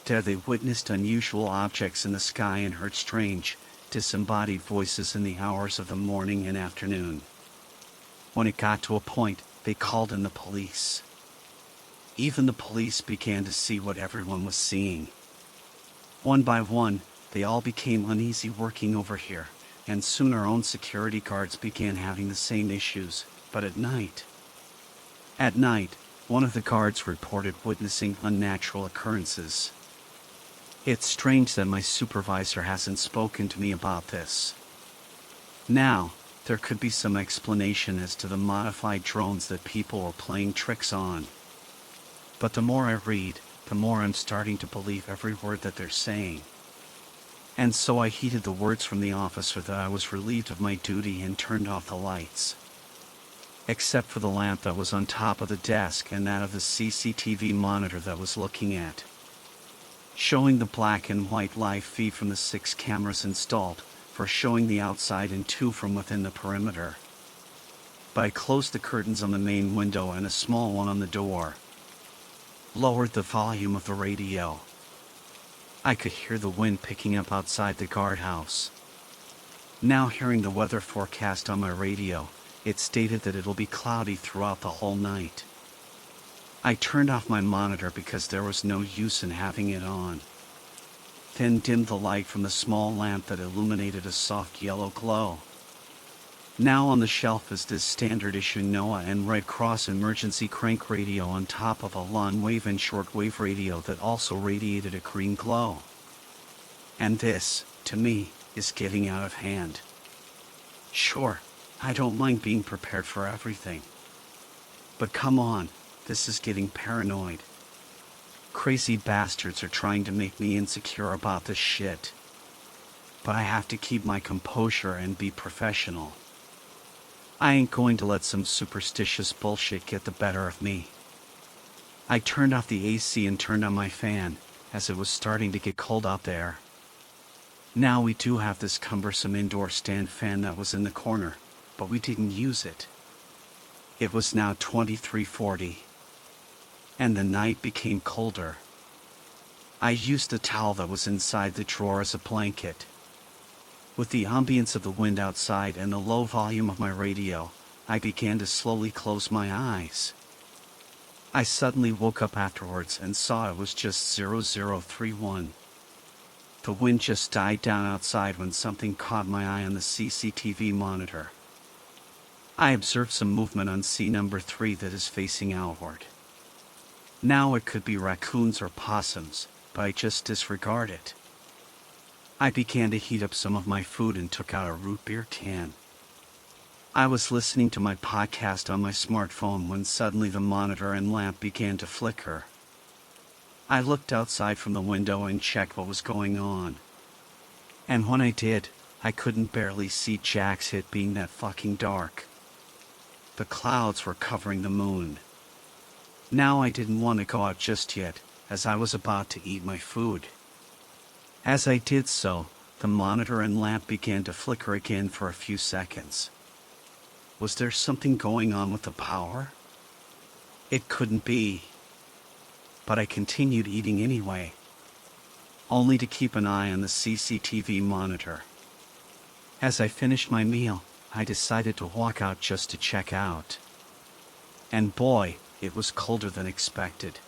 There they witnessed unusual objects in the sky and heard strange, disembodied voices in the hours of the morning and afternoon. When it got to a point, they called in the police. Even the police began to see what everyone was seeing. One by one, they all became uneasy working over here, and soon our own security guards began having the same issues, but at night. At night, one of the guards reported witnessing unnatural occurrences. It's strange that my supervisor hasn't spoken to me about this. Now, there could be some explanation as to the modified drones that people are playing tricks on. But the more I read, the more I'm starting to believe every word that they're saying. And so I heeded the words from the officer that I was relieved of my duty and turned off the lights. Except for the lamp that was on top of the desk and that of the CCTV monitor that was looking at, showing the black and white live feed from the 6 cameras installed, for showing the outside and 2 from within the perimeter. But I closed the curtains on the main window and a small one on the door. Lowered the volume of the radio. I could hear the wind picking up outside the guardhouse. Now hearing the weather forecast on my radio, it stated that it'll be cloudy throughout the whole night. I turned off my monitor because there was no use in having it on. Then dimmed the light from the small lamp that illuminated a soft yellow glow. Now on the shelf is this standard issue NOAA and Red Cross emergency crank radio on top of a long wave and shortwave radio that also radiated a green glow. And this, to me, is getting out of hand. Sure, I don't mind being prepared for everything. But come on, this is getting paranoid. Crazy bastards are trying to make me insecure about this shit. But I have to keep my composure and be professional. I ain't going to let some superstitious bullshit get the better of me. I turned off the AC and turned on my fan, as it was starting to get cold out there. Now we do have this cumbersome indoor stand fan that was in the corner, but we didn't use it. It was now 23:40. And the night became colder. I used the towel that was inside the drawer as a blanket. With the ambience of the wind outside and the low volume of my radio, I began to slowly close my eyes. I suddenly woke up afterwards and saw it was just 0031. The wind just died down outside when something caught my eye on the CCTV monitor. I observed some movement on C number 3 that is facing outward. Now it could be raccoons or possums, but I just disregard it. I began to heat up some of my food and took out a root beer can. I was listening to my podcast on my smartphone when suddenly the monitor and lamp began to flicker. I looked outside from the window and checked what was going on. And when I did, I couldn't barely see Jack's hit being that fucking dark. The clouds were covering the moon. Now I didn't want to go out just yet, as I was about to eat my food. As I did so, the monitor and lamp began to flicker again for a few seconds. Was there something going on with the power? It couldn't be. But I continued eating anyway, only to keep an eye on the CCTV monitor. As I finished my meal, I decided to walk out just to check out. And boy, it was colder than expected.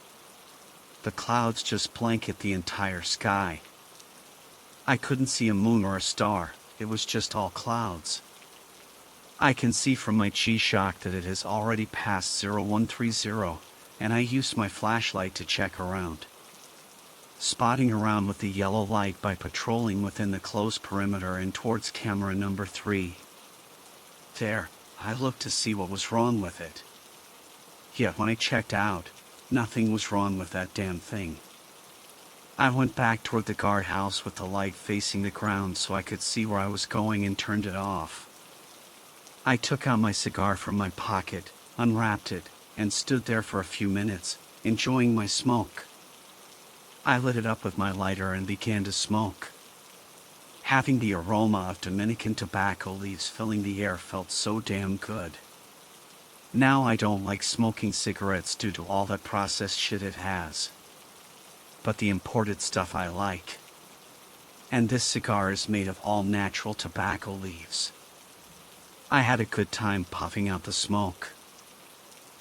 The clouds just blanket the entire sky. I couldn't see a moon or a star, it was just all clouds. I can see from my G-Shock that it has already passed 0130, and I used my flashlight to check around. Spotting around with the yellow light by patrolling within the closed perimeter and towards camera number 3. There, I looked to see what was wrong with it. Yet when I checked out, nothing was wrong with that damn thing. I went back toward the guardhouse with the light facing the ground so I could see where I was going and turned it off. I took out my cigar from my pocket, unwrapped it, and stood there for a few minutes, enjoying my smoke. I lit it up with my lighter and began to smoke. Having the aroma of Dominican tobacco leaves filling the air felt so damn good. Now I don't like smoking cigarettes due to all that processed shit it has. But the imported stuff I like. And this cigar is made of all natural tobacco leaves. I had a good time puffing out the smoke.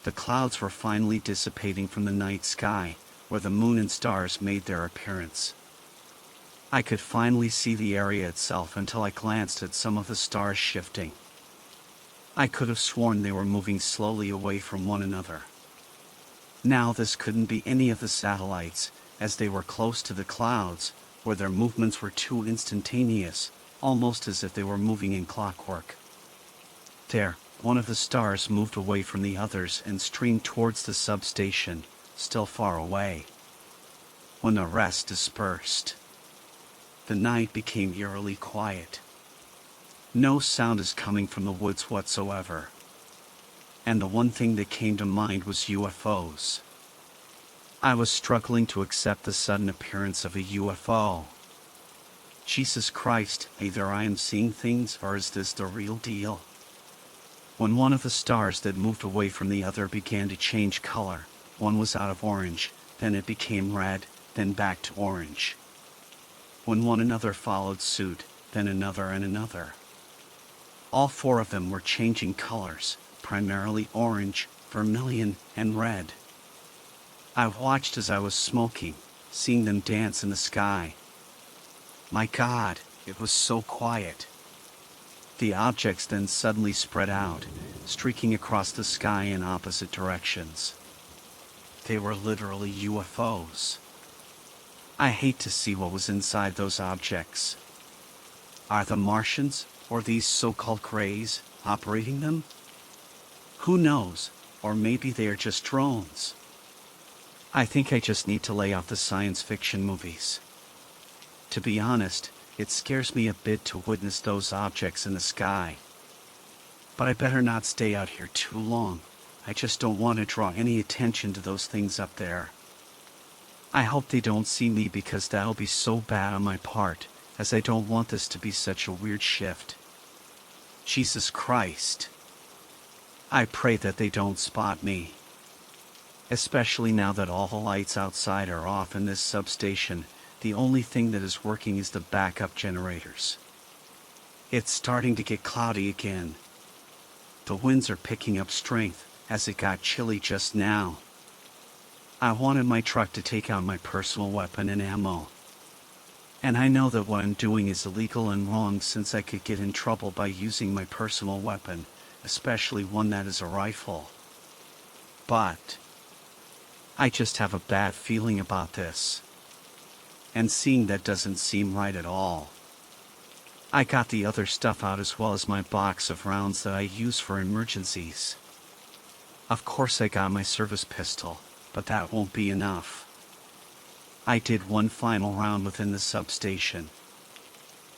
The clouds were finally dissipating from the night sky, where the moon and stars made their appearance. I could finally see the area itself until I glanced at some of the stars shifting. I could have sworn they were moving slowly away from one another. Now this couldn't be any of the satellites, as they were close to the clouds, where their movements were too instantaneous, almost as if they were moving in clockwork. There, one of the stars moved away from the others and streamed towards the substation, still far away. When the rest dispersed, the night became eerily quiet. No sound is coming from the woods whatsoever. And the one thing that came to mind was UFOs. I was struggling to accept the sudden appearance of a UFO. Jesus Christ, either I am seeing things or is this the real deal? When one of the stars that moved away from the other began to change color, one was out of orange, then it became red, then back to orange. When one another followed suit, then another and another. All four of them were changing colors, primarily orange, vermilion, and red. I watched as I was smoking, seeing them dance in the sky. My God, it was so quiet. The objects then suddenly spread out, streaking across the sky in opposite directions. They were literally UFOs. I hate to see what was inside those objects. Are the Martians, or these so-called Greys, operating them? Who knows, or maybe they are just drones. I think I just need to lay off the science fiction movies. To be honest, it scares me a bit to witness those objects in the sky. But I better not stay out here too long. I just don't want to draw any attention to those things up there. I hope they don't see me because that'll be so bad on my part, as I don't want this to be such a weird shift. Jesus Christ. I pray that they don't spot me. Especially now that all the lights outside are off in this substation, the only thing that is working is the backup generators. It's starting to get cloudy again. The winds are picking up strength, as it got chilly just now. I wanted my truck to take out my personal weapon and ammo. And I know that what I'm doing is illegal and wrong since I could get in trouble by using my personal weapon, especially one that is a rifle. But I just have a bad feeling about this. And seeing that doesn't seem right at all. I got the other stuff out as well as my box of rounds that I use for emergencies. Of course I got my service pistol, but that won't be enough. I did one final round within the substation.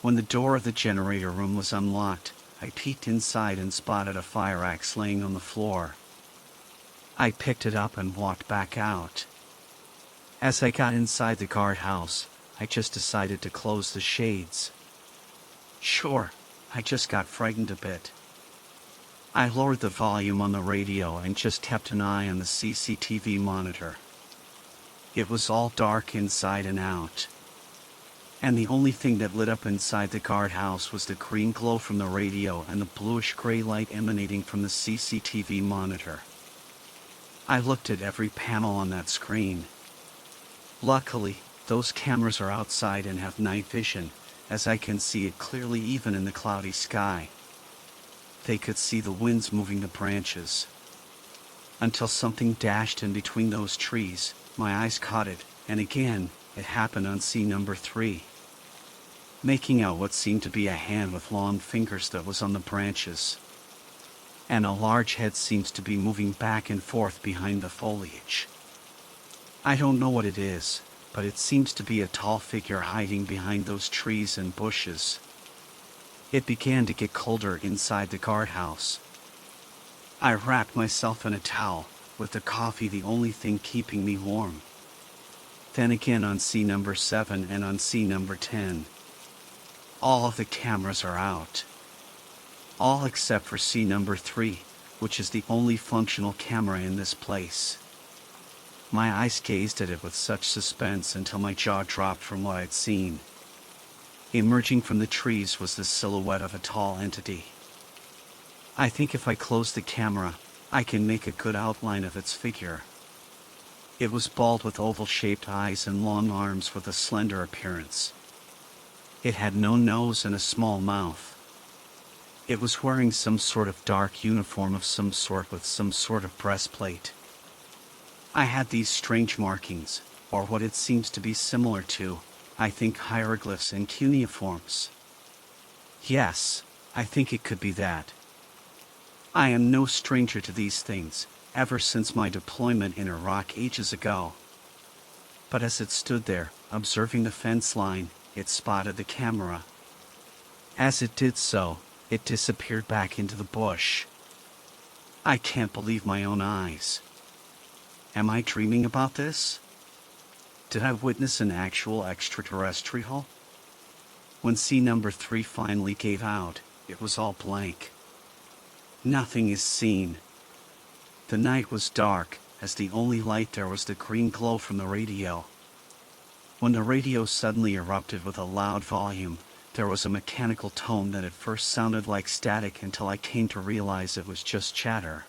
When the door of the generator room was unlocked, I peeked inside and spotted a fire axe laying on the floor. I picked it up and walked back out. As I got inside the guardhouse, I just decided to close the shades. Sure, I just got frightened a bit. I lowered the volume on the radio and just kept an eye on the CCTV monitor. It was all dark inside and out. And the only thing that lit up inside the guardhouse was the green glow from the radio and the bluish-gray light emanating from the CCTV monitor. I looked at every panel on that screen. Luckily, those cameras are outside and have night vision, as I can see it clearly even in the cloudy sky. They could see the winds moving the branches. Until something dashed in between those trees, my eyes caught it, and again, it happened on scene number 3. Making out what seemed to be a hand with long fingers that was on the branches. And a large head seems to be moving back and forth behind the foliage. I don't know what it is, but it seems to be a tall figure hiding behind those trees and bushes. It began to get colder inside the guardhouse. I wrapped myself in a towel, with the coffee the only thing keeping me warm. Then again on C number 7 and on C number 10. All of the cameras are out. All except for C number 3, which is the only functional camera in this place. My eyes gazed at it with such suspense until my jaw dropped from what I'd seen. Emerging from the trees was the silhouette of a tall entity. I think if I close the camera, I can make a good outline of its figure. It was bald with oval-shaped eyes and long arms with a slender appearance. It had no nose and a small mouth. It was wearing some sort of dark uniform of some sort with some sort of breastplate. I had these strange markings, or what it seems to be similar to, I think hieroglyphs and cuneiforms. Yes, I think it could be that. I am no stranger to these things, ever since my deployment in Iraq ages ago. But as it stood there, observing the fence line, it spotted the camera. As it did so, it disappeared back into the bush. I can't believe my own eyes. Am I dreaming about this? Did I witness an actual extraterrestrial? When C number 3 finally gave out, it was all blank. Nothing is seen. The night was dark, as the only light there was the green glow from the radio. When the radio suddenly erupted with a loud volume, there was a mechanical tone that at first sounded like static until I came to realize it was just chatter.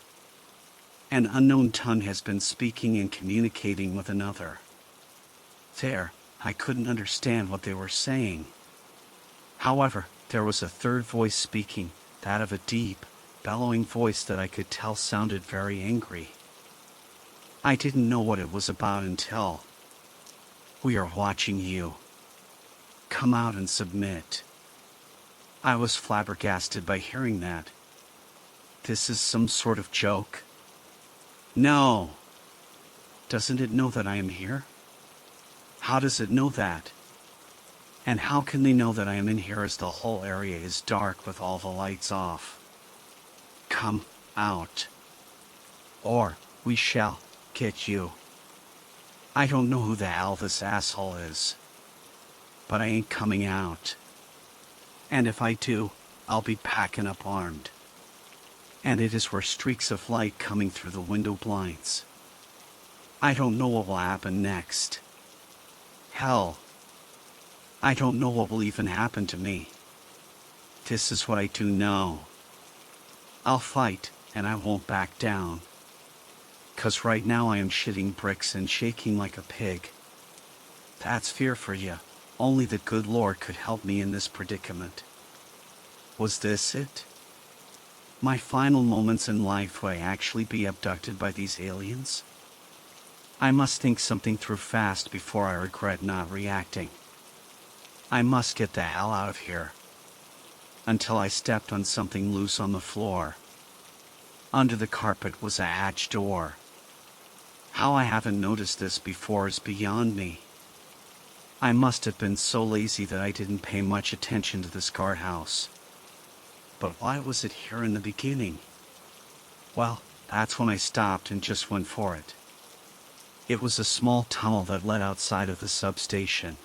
An unknown tongue has been speaking and communicating with another. There, I couldn't understand what they were saying. However, there was a third voice speaking, that of a deep, bellowing voice that I could tell sounded very angry. I didn't know what it was about until... "We are watching you. Come out and submit." I was flabbergasted by hearing that. This is some sort of joke? No. Doesn't it know that I am here? How does it know that? And how can they know that I am in here as the whole area is dark with all the lights off? Come out. Or we shall get you. I don't know who the hell this asshole is. But I ain't coming out. And if I do, I'll be packing up armed. And it is where streaks of light coming through the window blinds. I don't know what will happen next. Hell, I don't know what will even happen to me. This is what I do know. I'll fight, and I won't back down. 'Cause right now I am shitting bricks and shaking like a pig. That's fear for you. Only the good Lord could help me in this predicament. Was this it? My final moments in life, would I actually be abducted by these aliens? I must think something through fast before I regret not reacting. I must get the hell out of here. Until I stepped on something loose on the floor. Under the carpet was a hatch door. How I haven't noticed this before is beyond me. I must have been so lazy that I didn't pay much attention to this guardhouse. But why was it here in the beginning? Well, that's when I stopped and just went for it. It was a small tunnel that led outside of the substation.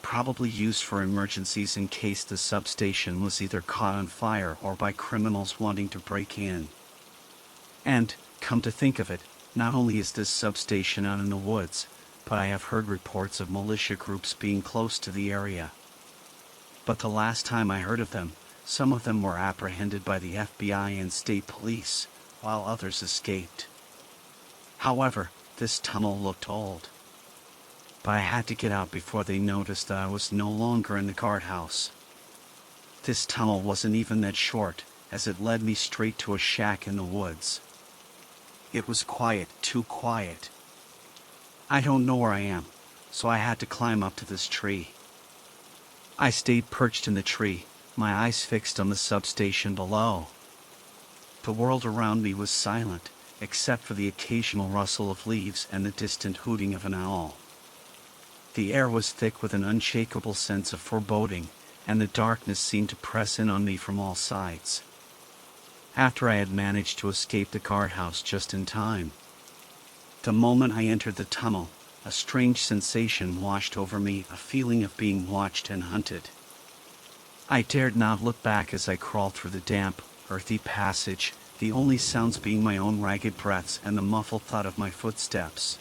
Probably used for emergencies in case the substation was either caught on fire or by criminals wanting to break in. And, come to think of it, not only is this substation out in the woods, but I have heard reports of militia groups being close to the area. But the last time I heard of them, some of them were apprehended by the FBI and state police, while others escaped. However, this tunnel looked old. But I had to get out before they noticed that I was no longer in the guardhouse. This tunnel wasn't even that short, as it led me straight to a shack in the woods. It was quiet, too quiet. I don't know where I am, so I had to climb up to this tree. I stayed perched in the tree, my eyes fixed on the substation below. The world around me was silent, except for the occasional rustle of leaves and the distant hooting of an owl. The air was thick with an unshakable sense of foreboding, and the darkness seemed to press in on me from all sides. After I had managed to escape the guardhouse just in time, the moment I entered the tunnel, a strange sensation washed over me, a feeling of being watched and hunted. I dared not look back as I crawled through the damp, earthy passage, the only sounds being my own ragged breaths and the muffled thud of my footsteps.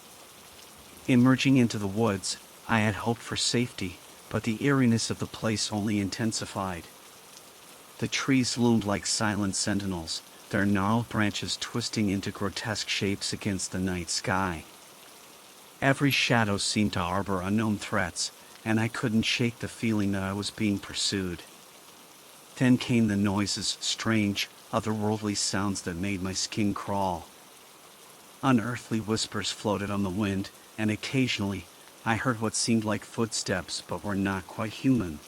Emerging into the woods, I had hoped for safety, but the eeriness of the place only intensified. The trees loomed like silent sentinels, their gnarled branches twisting into grotesque shapes against the night sky. Every shadow seemed to harbor unknown threats, and I couldn't shake the feeling that I was being pursued. Then came the noises, strange, otherworldly sounds that made my skin crawl. Unearthly whispers floated on the wind, and occasionally, I heard what seemed like footsteps but were not quite human.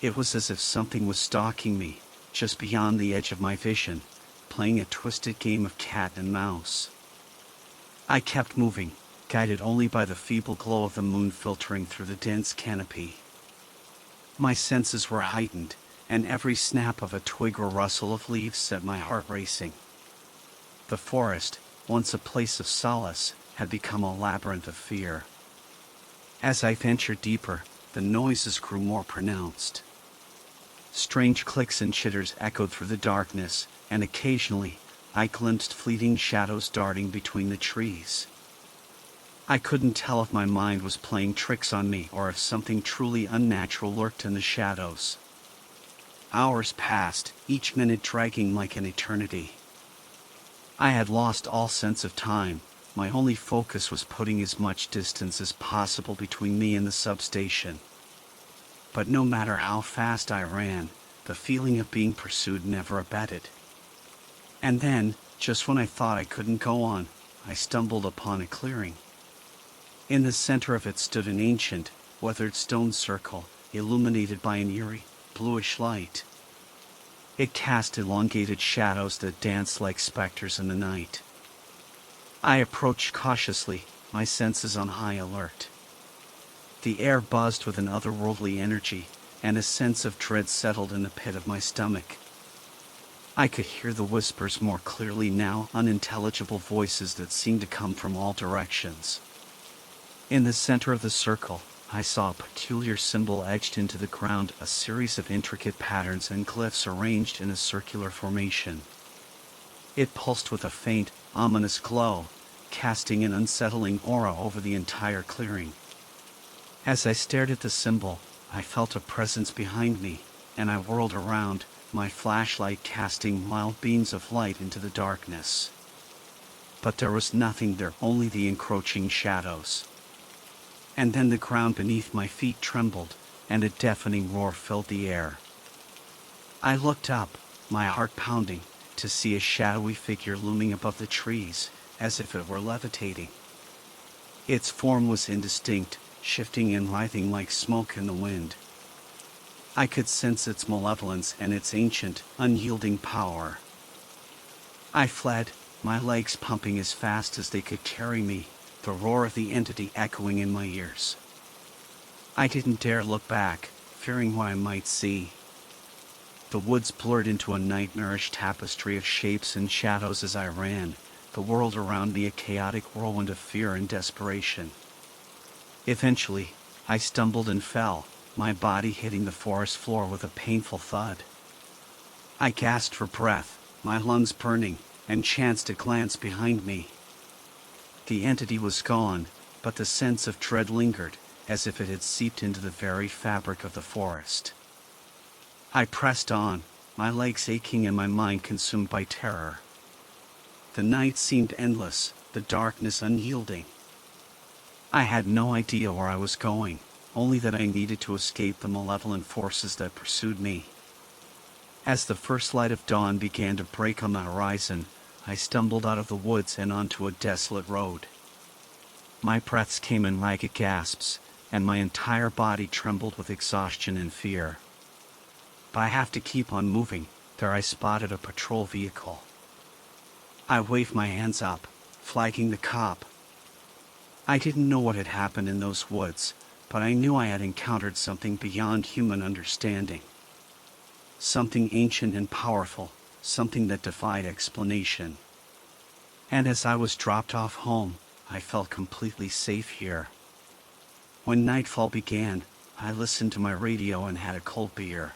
It was as if something was stalking me, just beyond the edge of my vision, playing a twisted game of cat and mouse. I kept moving, guided only by the feeble glow of the moon filtering through the dense canopy. My senses were heightened, and every snap of a twig or rustle of leaves set my heart racing. The forest, once a place of solace, had become a labyrinth of fear. As I ventured deeper, the noises grew more pronounced. Strange clicks and chitters echoed through the darkness, and occasionally, I glimpsed fleeting shadows darting between the trees. I couldn't tell if my mind was playing tricks on me or if something truly unnatural lurked in the shadows. Hours passed, each minute dragging like an eternity. I had lost all sense of time. My only focus was putting as much distance as possible between me and the substation. But no matter how fast I ran, the feeling of being pursued never abated. And then, just when I thought I couldn't go on, I stumbled upon a clearing. In the center of it stood an ancient, weathered stone circle, illuminated by an eerie, bluish light. It cast elongated shadows that danced like specters in the night. I approached cautiously, my senses on high alert. The air buzzed with an otherworldly energy, and a sense of dread settled in the pit of my stomach. I could hear the whispers more clearly now, unintelligible voices that seemed to come from all directions. In the center of the circle, I saw a peculiar symbol etched into the ground, a series of intricate patterns and glyphs arranged in a circular formation. It pulsed with a faint, ominous glow, casting an unsettling aura over the entire clearing. As I stared at the symbol, I felt a presence behind me, and I whirled around, my flashlight casting mild beams of light into the darkness. But there was nothing there, only the encroaching shadows. And then the ground beneath my feet trembled, and a deafening roar filled the air. I looked up, my heart pounding, to see a shadowy figure looming above the trees, as if it were levitating. Its form was indistinct, shifting and writhing like smoke in the wind. I could sense its malevolence and its ancient, unyielding power. I fled, my legs pumping as fast as they could carry me, the roar of the entity echoing in my ears. I didn't dare look back, fearing what I might see. The woods blurred into a nightmarish tapestry of shapes and shadows as I ran, the world around me a chaotic whirlwind of fear and desperation. Eventually, I stumbled and fell, my body hitting the forest floor with a painful thud. I gasped for breath, my lungs burning, and chanced to glance behind me. The entity was gone, but the sense of dread lingered, as if it had seeped into the very fabric of the forest. I pressed on, my legs aching and my mind consumed by terror. The night seemed endless, the darkness unyielding. I had no idea where I was going, only that I needed to escape the malevolent forces that pursued me. As the first light of dawn began to break on the horizon, I stumbled out of the woods and onto a desolate road. My breaths came in ragged gasps, and my entire body trembled with exhaustion and fear. But I have to keep on moving. There I spotted a patrol vehicle. I waved my hands up, flagging the cop. I didn't know what had happened in those woods, but I knew I had encountered something beyond human understanding. Something ancient and powerful, something that defied explanation. And as I was dropped off home, I felt completely safe here. When nightfall began, I listened to my radio and had a cold beer.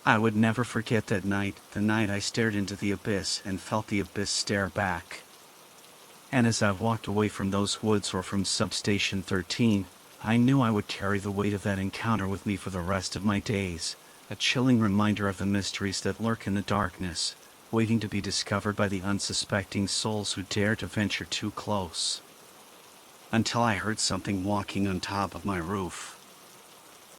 I would never forget that night, the night I stared into the abyss and felt the abyss stare back. And as I walked away from those woods or from Substation 13, I knew I would carry the weight of that encounter with me for the rest of my days, a chilling reminder of the mysteries that lurk in the darkness, waiting to be discovered by the unsuspecting souls who dare to venture too close. Until I heard something walking on top of my roof.